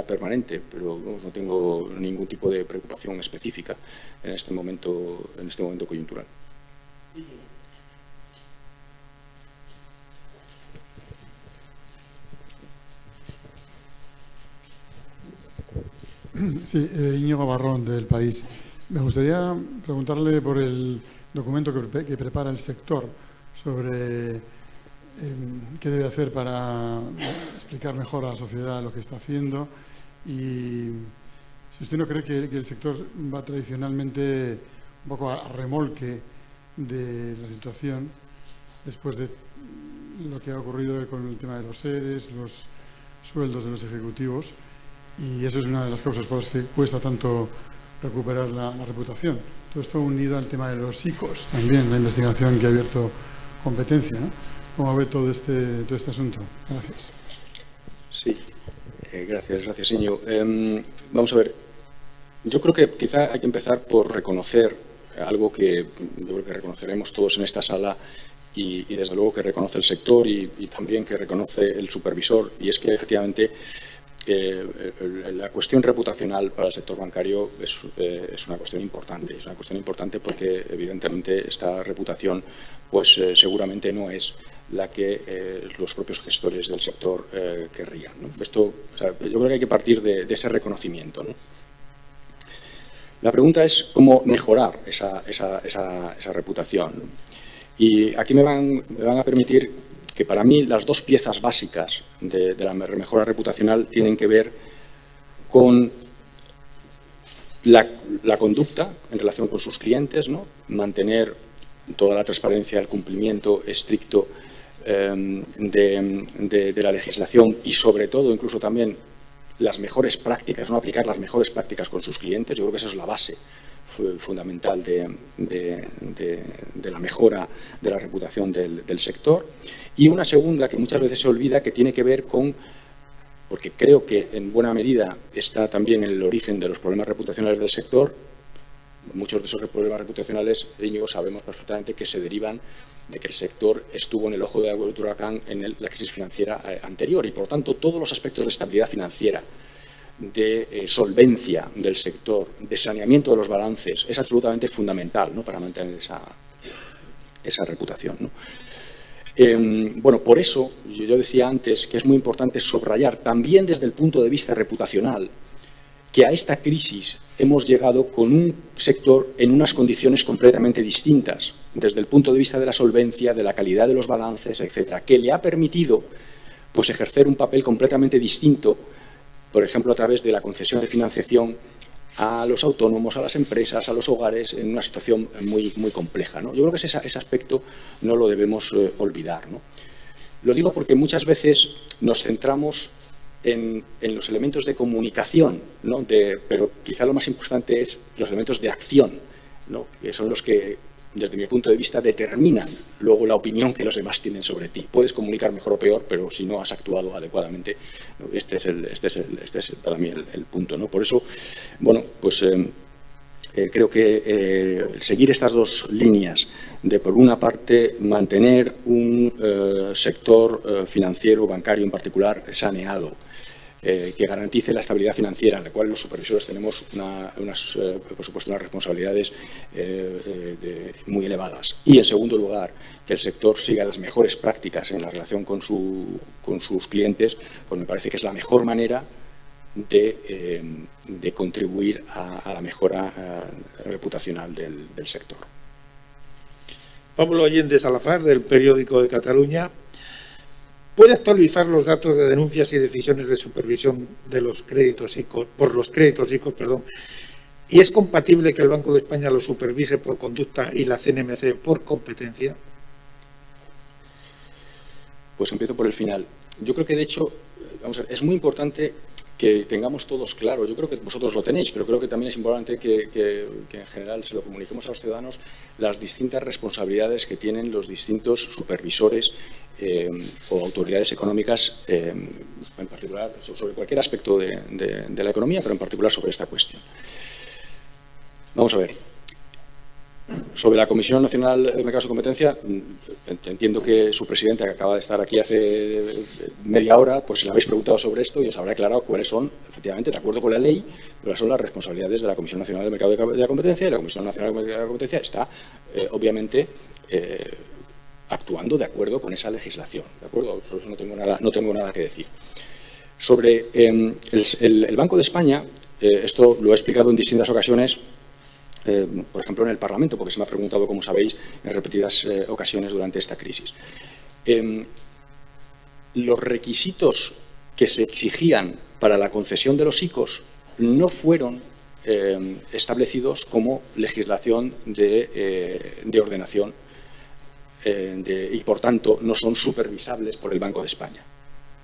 [SPEAKER 2] permanente, pero vamos, no tengo ningún tipo de preocupación específica en este momento coyuntural.
[SPEAKER 5] Sí, Íñigo Barrón, del País. Me gustaría preguntarle por el documento que prepara el sector sobre qué debe hacer para explicar mejor a la sociedad lo que está haciendo, y si usted no cree que el sector va tradicionalmente un poco a remolque de la situación después de lo que ha ocurrido con el tema de los ERES, los sueldos de los ejecutivos, y eso es una de las causas por las que cuesta tanto recuperar la reputación. Todo esto unido al tema de los ICOs, también la investigación que ha abierto competencia, ¿no? ¿Cómo ve todo este asunto? Gracias.
[SPEAKER 2] Sí, gracias, Íñigo. Vamos a ver, yo creo que quizá hay que empezar por reconocer algo que yo creo que reconoceremos todos en esta sala, y desde luego que reconoce el sector y también que reconoce el supervisor, y es que efectivamente la cuestión reputacional para el sector bancario es una cuestión importante. Es una cuestión importante porque, evidentemente, esta reputación pues seguramente no es la que los propios gestores del sector querrían, ¿no? Esto, o sea, yo creo que hay que partir de ese reconocimiento, ¿no? La pregunta es cómo mejorar esa reputación, ¿no? Y aquí me van a permitir que para mí las dos piezas básicas de la mejora reputacional tienen que ver con la conducta en relación con sus clientes, ¿no? Mantener toda la transparencia, el cumplimiento estricto de la legislación y, sobre todo, incluso también las mejores prácticas, ¿no? Aplicar las mejores prácticas con sus clientes. Yo creo que esa es la base fundamental de la mejora de la reputación del sector. Y una segunda que muchas veces se olvida, que tiene que ver con, porque creo que en buena medida está también en el origen de los problemas reputacionales del sector. Muchos de esos problemas reputacionales, Íñigo, sabemos perfectamente que se derivan de que el sector estuvo en el ojo del huracán en la crisis financiera anterior, y por tanto todos los aspectos de estabilidad financiera, de solvencia del sector, de saneamiento de los balances, es absolutamente fundamental, ¿no? Para mantener esa reputación, ¿no? Bueno, por eso yo decía antes que es muy importante subrayar también desde el punto de vista reputacional que a esta crisis hemos llegado con un sector en unas condiciones completamente distintas, desde el punto de vista de la solvencia, de la calidad de los balances, etcétera, que le ha permitido pues ejercer un papel completamente distinto, por ejemplo, a través de la concesión de financiación a los autónomos, a las empresas, a los hogares, en una situación muy, muy compleja, ¿no? Yo creo que ese aspecto no lo debemos olvidar, ¿no? Lo digo porque muchas veces nos centramos en los elementos de comunicación, ¿no? Pero quizá lo más importante es los elementos de acción, ¿no? Que son los que, desde mi punto de vista, determinan luego la opinión que los demás tienen sobre ti. Puedes comunicar mejor o peor, pero si no has actuado adecuadamente, ¿no? Este es para mí el punto, ¿no? Por eso, bueno, pues creo que seguir estas dos líneas de, por una parte, mantener un sector financiero, bancario en particular, saneado, que garantice la estabilidad financiera, en la cual los supervisores tenemos por supuesto, unas responsabilidades muy elevadas. Y, en segundo lugar, que el sector siga las mejores prácticas en la relación con sus clientes, pues me parece que es la mejor manera de contribuir a la mejora reputacional del sector.
[SPEAKER 1] Pablo Allende Salazar, del Periódico de Cataluña. ¿Puede actualizar los datos de denuncias y decisiones de supervisión de los créditos ICO, por los créditos ICO, perdón? ¿Y es compatible que el Banco de España lo supervise por conducta y la CNMC por competencia?
[SPEAKER 2] Pues empiezo por el final. Yo creo que, de hecho, vamos a ver, es muy importante que tengamos todos claro, yo creo que vosotros lo tenéis, pero creo que también es importante que en general se lo comuniquemos a los ciudadanos, las distintas responsabilidades que tienen los distintos supervisores o autoridades económicas, en particular sobre cualquier aspecto de la economía, pero en particular sobre esta cuestión. Vamos a ver. Sobre la Comisión Nacional de Mercados de Competencia, entiendo que su presidente, que acaba de estar aquí hace media hora, pues le habéis preguntado sobre esto y os habrá aclarado cuáles son, efectivamente, de acuerdo con la ley, cuáles son las responsabilidades de la Comisión Nacional de Mercado de la Competencia, y la Comisión Nacional de Mercado de la Competencia está, obviamente, actuando de acuerdo con esa legislación. ¿De acuerdo? Sobre eso no tengo nada que decir. Sobre el Banco de España, esto lo he explicado en distintas ocasiones, por ejemplo, en el Parlamento, porque se me ha preguntado, como sabéis, en repetidas ocasiones durante esta crisis. Los requisitos que se exigían para la concesión de los ICOs no fueron establecidos como legislación de ordenación y, por tanto, no son supervisables por el Banco de España.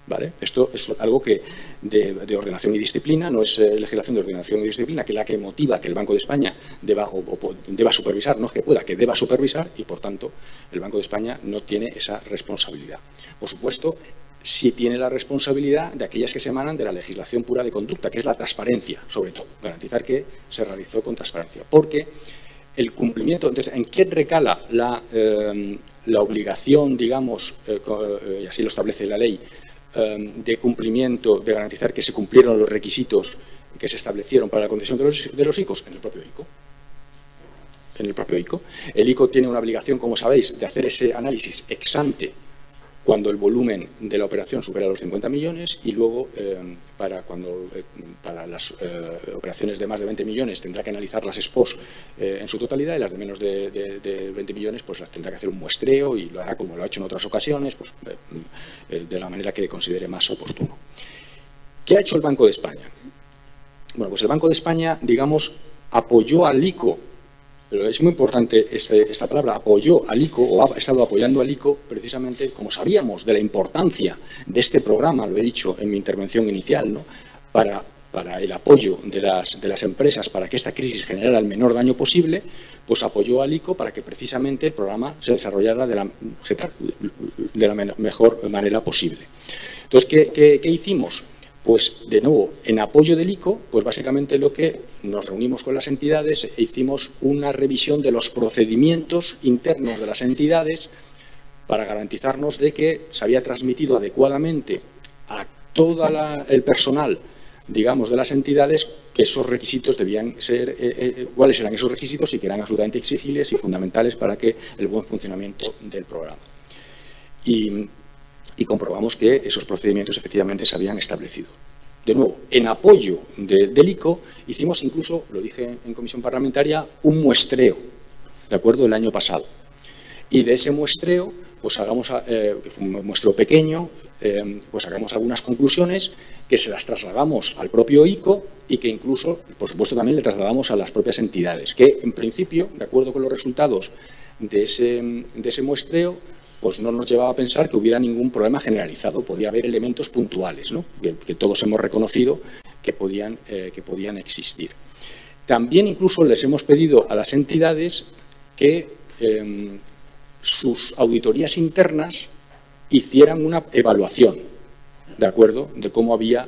[SPEAKER 2] ¿Vale? Esto es algo que de ordenación y disciplina, no es legislación de ordenación y disciplina, que es la que motiva que el Banco de España deba supervisar, no es que pueda, que deba supervisar, y por tanto el Banco de España no tiene esa responsabilidad. Por supuesto, sí tiene la responsabilidad de aquellas que se emanan de la legislación pura de conducta, que es la transparencia, sobre todo, garantizar que se realizó con transparencia. Porque el cumplimiento, entonces, ¿en qué recala la obligación, digamos, y así lo establece la ley, de cumplimiento, de garantizar que se cumplieron los requisitos que se establecieron para la concesión de los ICOs? En el propio ICO. En el propio ICO. El ICO tiene una obligación, como sabéis, de hacer ese análisis ex ante cuando el volumen de la operación supera los 50 millones y luego para las operaciones de más de 20 millones tendrá que analizar las expos en su totalidad, y las de menos de 20 millones pues las tendrá que hacer un muestreo, y lo hará como lo ha hecho en otras ocasiones, pues de la manera que considere más oportuno. ¿Qué ha hecho el Banco de España? Bueno, pues el Banco de España, digamos, apoyó al ICO. Pero es muy importante esta palabra, apoyó al ICO, o ha estado apoyando al ICO, precisamente como sabíamos de la importancia de este programa, lo he dicho en mi intervención inicial, ¿no? para el apoyo de las empresas para que esta crisis generara el menor daño posible, pues apoyó al ICO para que precisamente el programa se desarrollara de la mejor manera posible. Entonces, ¿qué hicimos? Pues, de nuevo, en apoyo del ICO, pues básicamente lo que nos reunimos con las entidades e hicimos una revisión de los procedimientos internos de las entidades para garantizarnos de que se había transmitido adecuadamente a todo el personal, digamos, de las entidades, que esos requisitos debían ser, cuáles eran esos requisitos y que eran absolutamente exigibles y fundamentales para que el buen funcionamiento del programa. Y comprobamos que esos procedimientos efectivamente se habían establecido. De nuevo, en apoyo del ICO, hicimos incluso, lo dije en comisión parlamentaria, un muestreo, ¿de acuerdo?, el año pasado. Y de ese muestreo, pues que fue un muestreo pequeño, pues sacamos algunas conclusiones que se las trasladamos al propio ICO y que incluso, por supuesto, también le trasladamos a las propias entidades, que en principio, de acuerdo con los resultados de ese muestreo, pues no nos llevaba a pensar que hubiera ningún problema generalizado. Podía haber elementos puntuales, ¿no?, que todos hemos reconocido que podían existir. También incluso les hemos pedido a las entidades que sus auditorías internas hicieran una evaluación, ¿de acuerdo?, de cómo había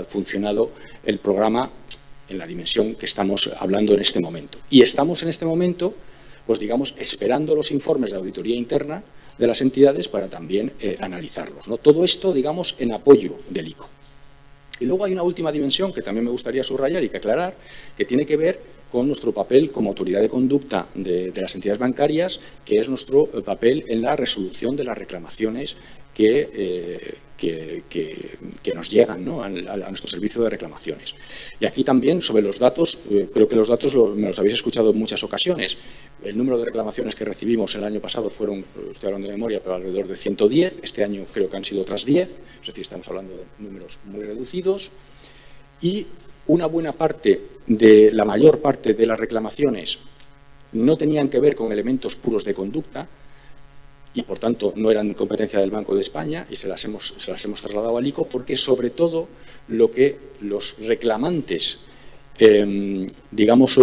[SPEAKER 2] funcionado el programa en la dimensión que estamos hablando en este momento. Y estamos en este momento, pues digamos, esperando los informes de auditoría interna de las entidades para también analizarlos, ¿no? Todo esto, digamos, en apoyo del ICO. Y luego hay una última dimensión que también me gustaría subrayar y que aclarar, que tiene que ver con nuestro papel como autoridad de conducta de las entidades bancarias, que es nuestro papel en la resolución de las reclamaciones que nos llegan, ¿no?, a nuestro servicio de reclamaciones. Y aquí también, sobre los datos, creo que los datos me los habéis escuchado en muchas ocasiones. El número de reclamaciones que recibimos el año pasado fueron, estoy hablando de memoria, pero alrededor de 110. Este año creo que han sido otras 10, es decir, estamos hablando de números muy reducidos. Y una buena parte, la mayor parte de las reclamaciones no tenían que ver con elementos puros de conducta, y por tanto no eran competencia del Banco de España, y se las hemos trasladado al ICO, porque sobre todo lo que los reclamantes, digamos,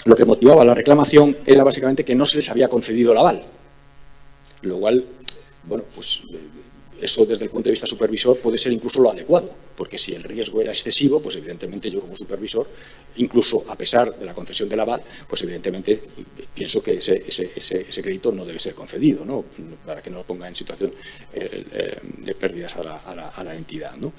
[SPEAKER 2] lo que motivaba la reclamación era básicamente que no se les había concedido el aval, lo cual, bueno, pues eso desde el punto de vista supervisor puede ser incluso lo adecuado, porque si el riesgo era excesivo, pues evidentemente yo como supervisor, incluso a pesar de la concesión del aval, pues evidentemente pienso que ese crédito no debe ser concedido, ¿no? Para que no ponga en situación de pérdidas a la entidad, ¿no?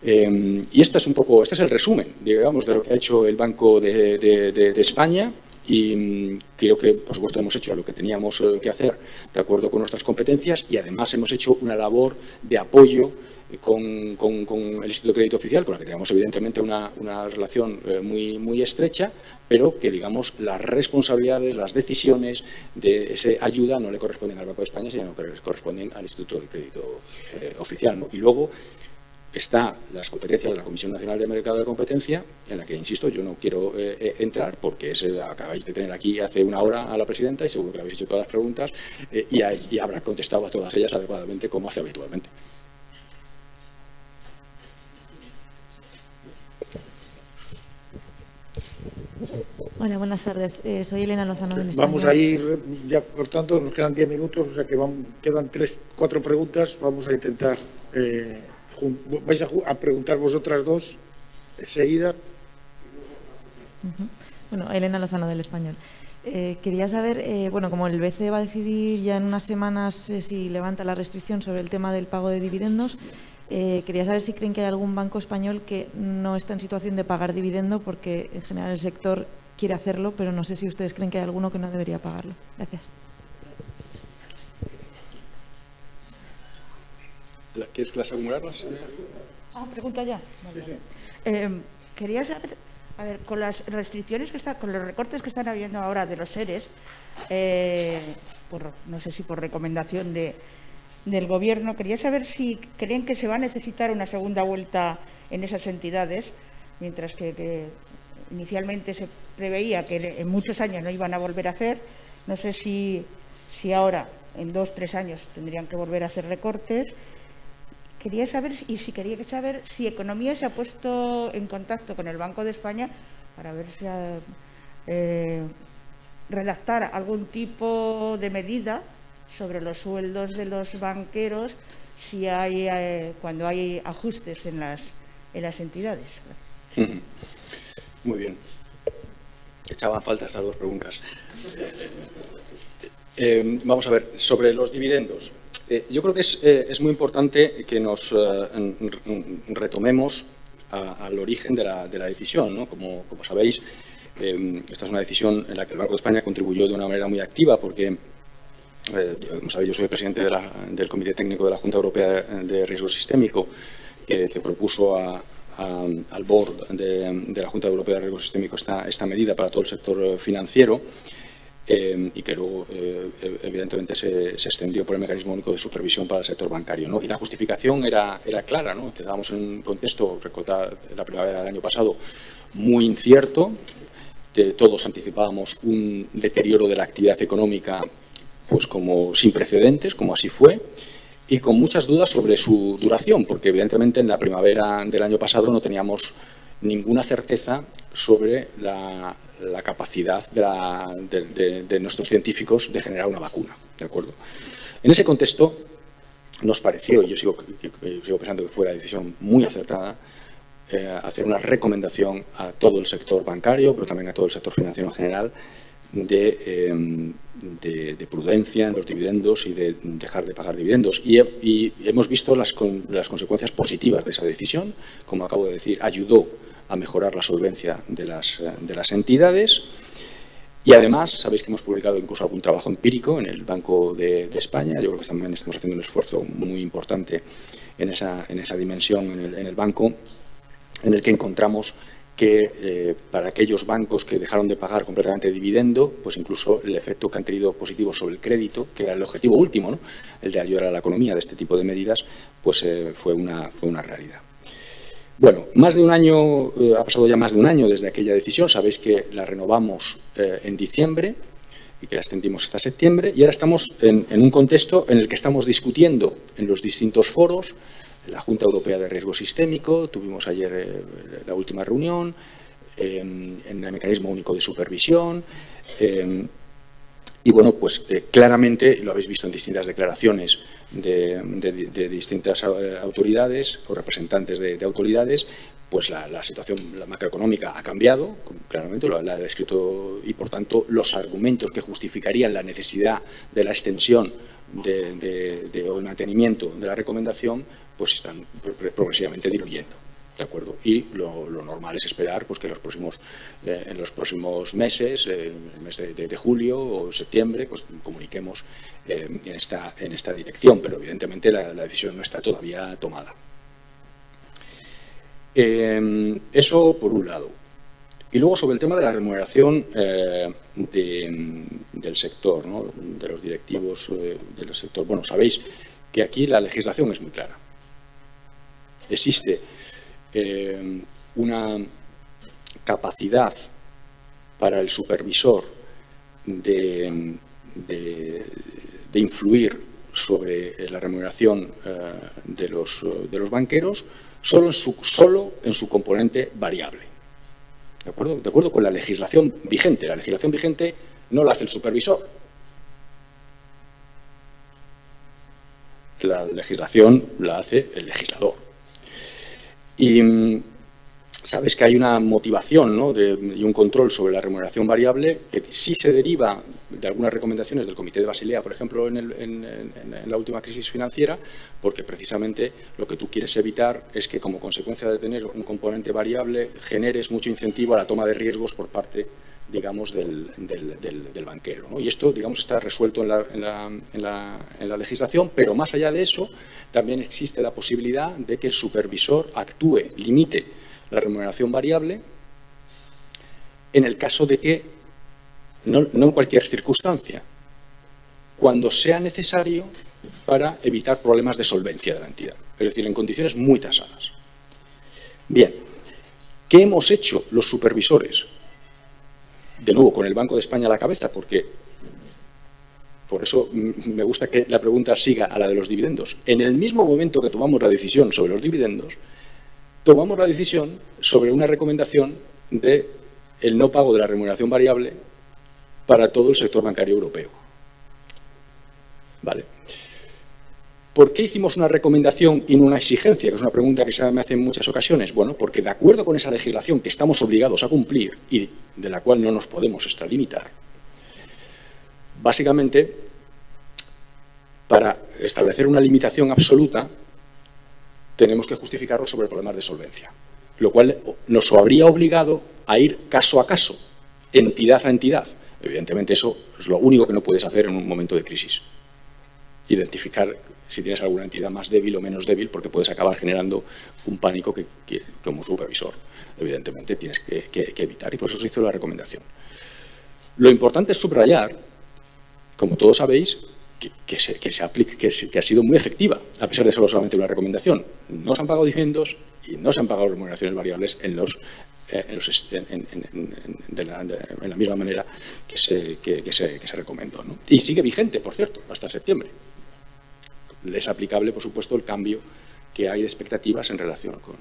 [SPEAKER 2] Y este es el resumen, digamos, de lo que ha hecho el Banco de España. Y creo que, por supuesto, hemos hecho lo que teníamos que hacer de acuerdo con nuestras competencias y además hemos hecho una labor de apoyo con el Instituto de Crédito Oficial, con el que tenemos evidentemente una relación muy estrecha, pero que, digamos, las responsabilidades, las decisiones de esa ayuda no le corresponden al Banco de España, sino que les corresponden al Instituto de Crédito Oficial, ¿no? Y luego está las competencias de la Comisión Nacional de Mercado de Competencia, en la que, insisto, yo no quiero entrar porque acabáis de tener aquí hace una hora a la presidenta y seguro que le habéis hecho todas las preguntas y habrá contestado a todas ellas adecuadamente como hace habitualmente.
[SPEAKER 6] Hola, buenas tardes. Soy Elena Lozano del Español.
[SPEAKER 1] Vamos a ir ya cortando, nos quedan 10 minutos, o sea que quedan 3-4 preguntas. Vamos a intentar... vais a preguntar vosotras dos enseguida.
[SPEAKER 6] Bueno, Elena Lozano del Español. Quería saber, bueno, como el BCE va a decidir ya en unas semanas si levanta la restricción sobre el tema del pago de dividendos, quería saber si creen que hay algún banco español que no está en situación de pagar dividendo porque en general el sector quiere hacerlo, pero no sé si ustedes creen que hay alguno que no debería pagarlo. Gracias.
[SPEAKER 2] ¿Quieres que las acumularlas?
[SPEAKER 7] Pregunta ya. Vale. Quería saber, a ver, con las restricciones con los recortes que están habiendo ahora de los seres, no sé si por recomendación del Gobierno, quería saber si creen que se va a necesitar una segunda vuelta en esas entidades, mientras que inicialmente se preveía que en muchos años no iban a volver a hacer. No sé si ahora, en 2-3 años, tendrían que volver a hacer recortes. Quería saber si Economía se ha puesto en contacto con el Banco de España para ver si redactar algún tipo de medida sobre los sueldos de los banqueros cuando hay ajustes en las entidades.
[SPEAKER 2] Gracias. Muy bien. Echaban falta estas dos preguntas. Vamos a ver, sobre los dividendos. Yo creo que es muy importante que nos retomemos al origen de la decisión, ¿no? Como sabéis, esta es una decisión en la que el Banco de España contribuyó de una manera muy activa porque, como sabéis, yo soy el presidente del Comité Técnico de la Junta Europea de Riesgo Sistémico que propuso al board de la Junta Europea de Riesgo Sistémico esta medida para todo el sector financiero. Y que luego, evidentemente, se extendió por el mecanismo único de supervisión para el sector bancario, ¿no? Y la justificación era clara, ¿no? Que estábamos en un contexto, recordad, la primavera del año pasado, muy incierto. Todos anticipábamos un deterioro de la actividad económica pues como sin precedentes, como así fue, y con muchas dudas sobre su duración, porque evidentemente en la primavera del año pasado no teníamos ninguna certeza sobre la capacidad de nuestros científicos de generar una vacuna, ¿de acuerdo? En ese contexto nos pareció, y yo sigo pensando que fue la decisión muy acertada, hacer una recomendación a todo el sector bancario, pero también a todo el sector financiero en general, de prudencia en los dividendos y de dejar de pagar dividendos. Y hemos visto las consecuencias positivas de esa decisión. Como acabo de decir, ayudó a mejorar la solvencia de las entidades. Y además, sabéis que hemos publicado incluso algún trabajo empírico en el Banco de España. Yo creo que también estamos haciendo un esfuerzo muy importante en esa dimensión en el banco, en el que encontramos que para aquellos bancos que dejaron de pagar completamente dividendo, pues incluso el efecto que han tenido positivo sobre el crédito, que era el objetivo último, ¿no? El de ayudar a la economía de este tipo de medidas, pues fue una realidad. Bueno, más de un año, ha pasado ya más de un año desde aquella decisión. Sabéis que la renovamos en diciembre y que la extendimos hasta septiembre, y ahora estamos en un contexto en el que estamos discutiendo en los distintos foros. La Junta Europea de Riesgo Sistémico, tuvimos ayer la última reunión, en el Mecanismo Único de Supervisión, y bueno, pues claramente, lo habéis visto en distintas declaraciones de distintas autoridades o representantes de autoridades, pues la situación macroeconómica ha cambiado, claramente lo ha descrito, y por tanto los argumentos que justificarían la necesidad de la extensión o el mantenimiento de la recomendación pues están progresivamente diluyendo. ¿De acuerdo? Y lo normal es esperar pues, que en los próximos meses, el mes de julio o septiembre, pues comuniquemos en esta dirección, pero evidentemente la decisión no está todavía tomada. Eso por un lado. Y luego sobre el tema de la remuneración del sector, ¿no? De los directivos del sector. Bueno, sabéis que aquí la legislación es muy clara. Existe una capacidad para el supervisor de influir sobre la remuneración de los banqueros solo en su componente variable. ¿De acuerdo? De acuerdo con la legislación vigente. La legislación vigente no la hace el supervisor. La legislación la hace el legislador. Y sabes que hay una motivación, ¿no? Y un control sobre la remuneración variable que sí se deriva de algunas recomendaciones del Comité de Basilea, por ejemplo, en la última crisis financiera, porque precisamente lo que tú quieres evitar es que como consecuencia de tener un componente variable generes mucho incentivo a la toma de riesgos por parte, digamos, del banquero, ¿no? Y esto, digamos, está resuelto en la legislación, pero más allá de eso también existe la posibilidad de que el supervisor actúe, limite la remuneración variable en el caso de que, no en cualquier circunstancia, cuando sea necesario para evitar problemas de solvencia de la entidad, es decir, en condiciones muy tasadas. Bien, ¿qué hemos hecho los supervisores? De nuevo, con el Banco de España a la cabeza, porque por eso me gusta que la pregunta siga a la de los dividendos. En el mismo momento que tomamos la decisión sobre los dividendos, tomamos la decisión sobre una recomendación de el no pago de la remuneración variable para todo el sector bancario europeo. ¿Vale? ¿Por qué hicimos una recomendación y no una exigencia? Que es una pregunta que se me hace en muchas ocasiones. Bueno, porque de acuerdo con esa legislación que estamos obligados a cumplir y de la cual no nos podemos extralimitar, básicamente, para establecer una limitación absoluta, tenemos que justificarlo sobre problemas de solvencia, lo cual nos habría obligado a ir caso a caso, entidad a entidad. Evidentemente eso es lo único que no puedes hacer en un momento de crisis. Identificar si tienes alguna entidad más débil o menos débil, porque puedes acabar generando un pánico que como supervisor, evidentemente, tienes que evitar. Y por eso se hizo la recomendación. Lo importante es subrayar, como todos sabéis, que ha sido muy efectiva, a pesar de ser solamente una recomendación. No se han pagado dividendos y no se han pagado remuneraciones variables en la misma manera que se recomendó, ¿no? Y sigue vigente, por cierto, hasta septiembre. Es aplicable, por supuesto, el cambio que hay de expectativas en relación con...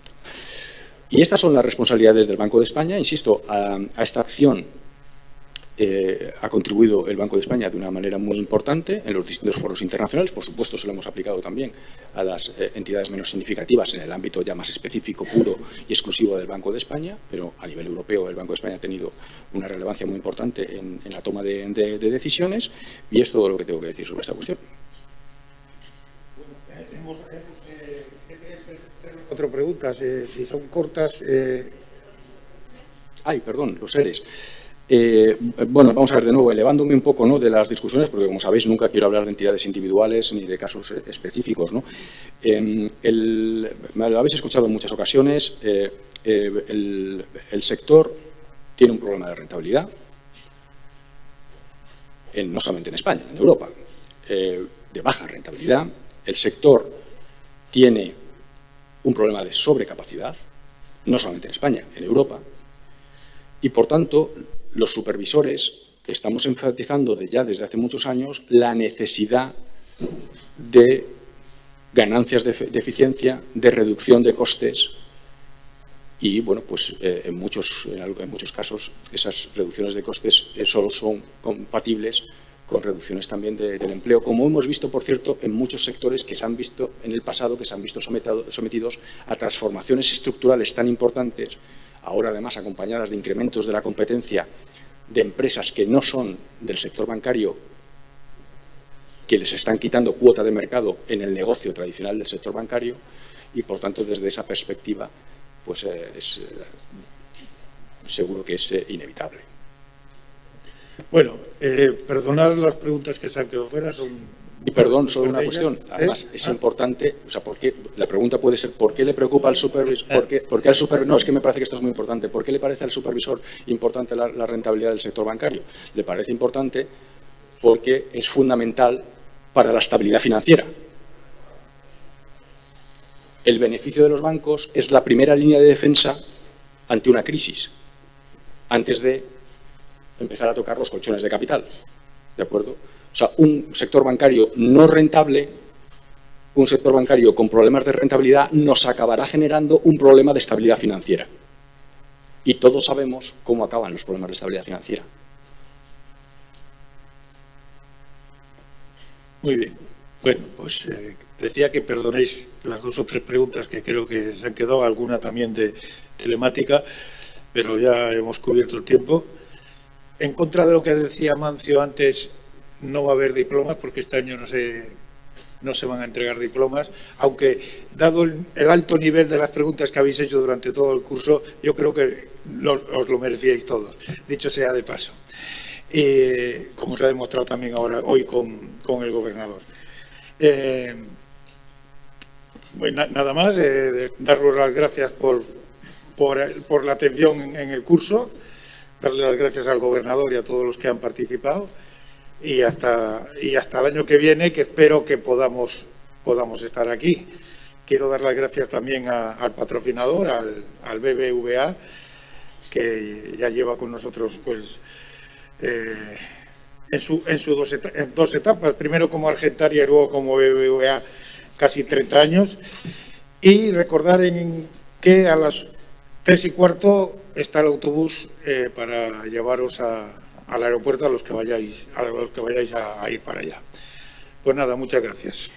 [SPEAKER 2] Y estas son las responsabilidades del Banco de España. Insisto, a esta acción ha contribuido el Banco de España de una manera muy importante en los distintos foros internacionales. Por supuesto, se lo hemos aplicado también a las entidades menos significativas en el ámbito ya más específico, puro y exclusivo del Banco de España, pero a nivel europeo el Banco de España ha tenido una relevancia muy importante en la toma de decisiones, y es todo lo que tengo que decir sobre esta cuestión.
[SPEAKER 1] Cuatro preguntas, si son cortas.
[SPEAKER 2] Ay, perdón, los ERES. Bueno, vamos a ver de nuevo, elevándome un poco, ¿no?, de las discusiones, porque como sabéis nunca quiero hablar de entidades individuales ni de casos específicos, ¿no? Me lo habéis escuchado en muchas ocasiones, el sector tiene un problema de rentabilidad, no solamente en España, en Europa, de baja rentabilidad. El sector tiene un problema de sobrecapacidad, no solamente en España, en Europa, y por tanto los supervisores estamos enfatizando ya desde hace muchos años la necesidad de ganancias de eficiencia, de reducción de costes y, bueno, pues en muchos casos esas reducciones de costes solo son compatibles con reducciones también del empleo, como hemos visto, por cierto, en muchos sectores que se han visto en el pasado, que se han visto sometidos a transformaciones estructurales tan importantes, ahora además acompañadas de incrementos de la competencia de empresas que no son del sector bancario, que les están quitando cuota de mercado en el negocio tradicional del sector bancario, y por tanto desde esa perspectiva pues seguro que es inevitable.
[SPEAKER 1] Bueno, perdonad las preguntas que se han quedado fuera.
[SPEAKER 2] Y perdón, solo una cuestión. Además, es importante, o sea, la pregunta puede ser, ¿por qué le preocupa al supervisor? ¿Por qué al supervisor? No, es que me parece que esto es muy importante. ¿Por qué le parece al supervisor importante la rentabilidad del sector bancario? Le parece importante porque es fundamental para la estabilidad financiera. El beneficio de los bancos es la primera línea de defensa ante una crisis, antes de empezar a tocar los colchones de capital, ¿de acuerdo? O sea, un sector bancario no rentable, un sector bancario con problemas de rentabilidad nos acabará generando un problema de estabilidad financiera. Y todos sabemos cómo acaban los problemas de estabilidad financiera.
[SPEAKER 1] Muy bien. Bueno, pues decía que perdonéis las 2 o 3 preguntas que creo que se han quedado, alguna también de telemática, pero ya hemos cubierto el tiempo. En contra de lo que decía Mancio antes, no va a haber diplomas porque este año no se van a entregar diplomas, aunque dado el alto nivel de las preguntas que habéis hecho durante todo el curso, yo creo que os lo merecíais todos, dicho sea de paso. Como se ha demostrado también ahora hoy con el gobernador. Bueno, nada más, daros las gracias por la atención en el curso, darle las gracias al gobernador y a todos los que han participado y hasta el año que viene, que espero que podamos estar aquí. Quiero dar las gracias también al patrocinador, al BBVA, que ya lleva con nosotros pues en 2 etapas, primero como Argentaria y luego como BBVA, casi 30 años, y recordar que a las 3:15 está el autobús para llevaros al aeropuerto a los que vayáis a ir para allá. Pues nada, muchas gracias.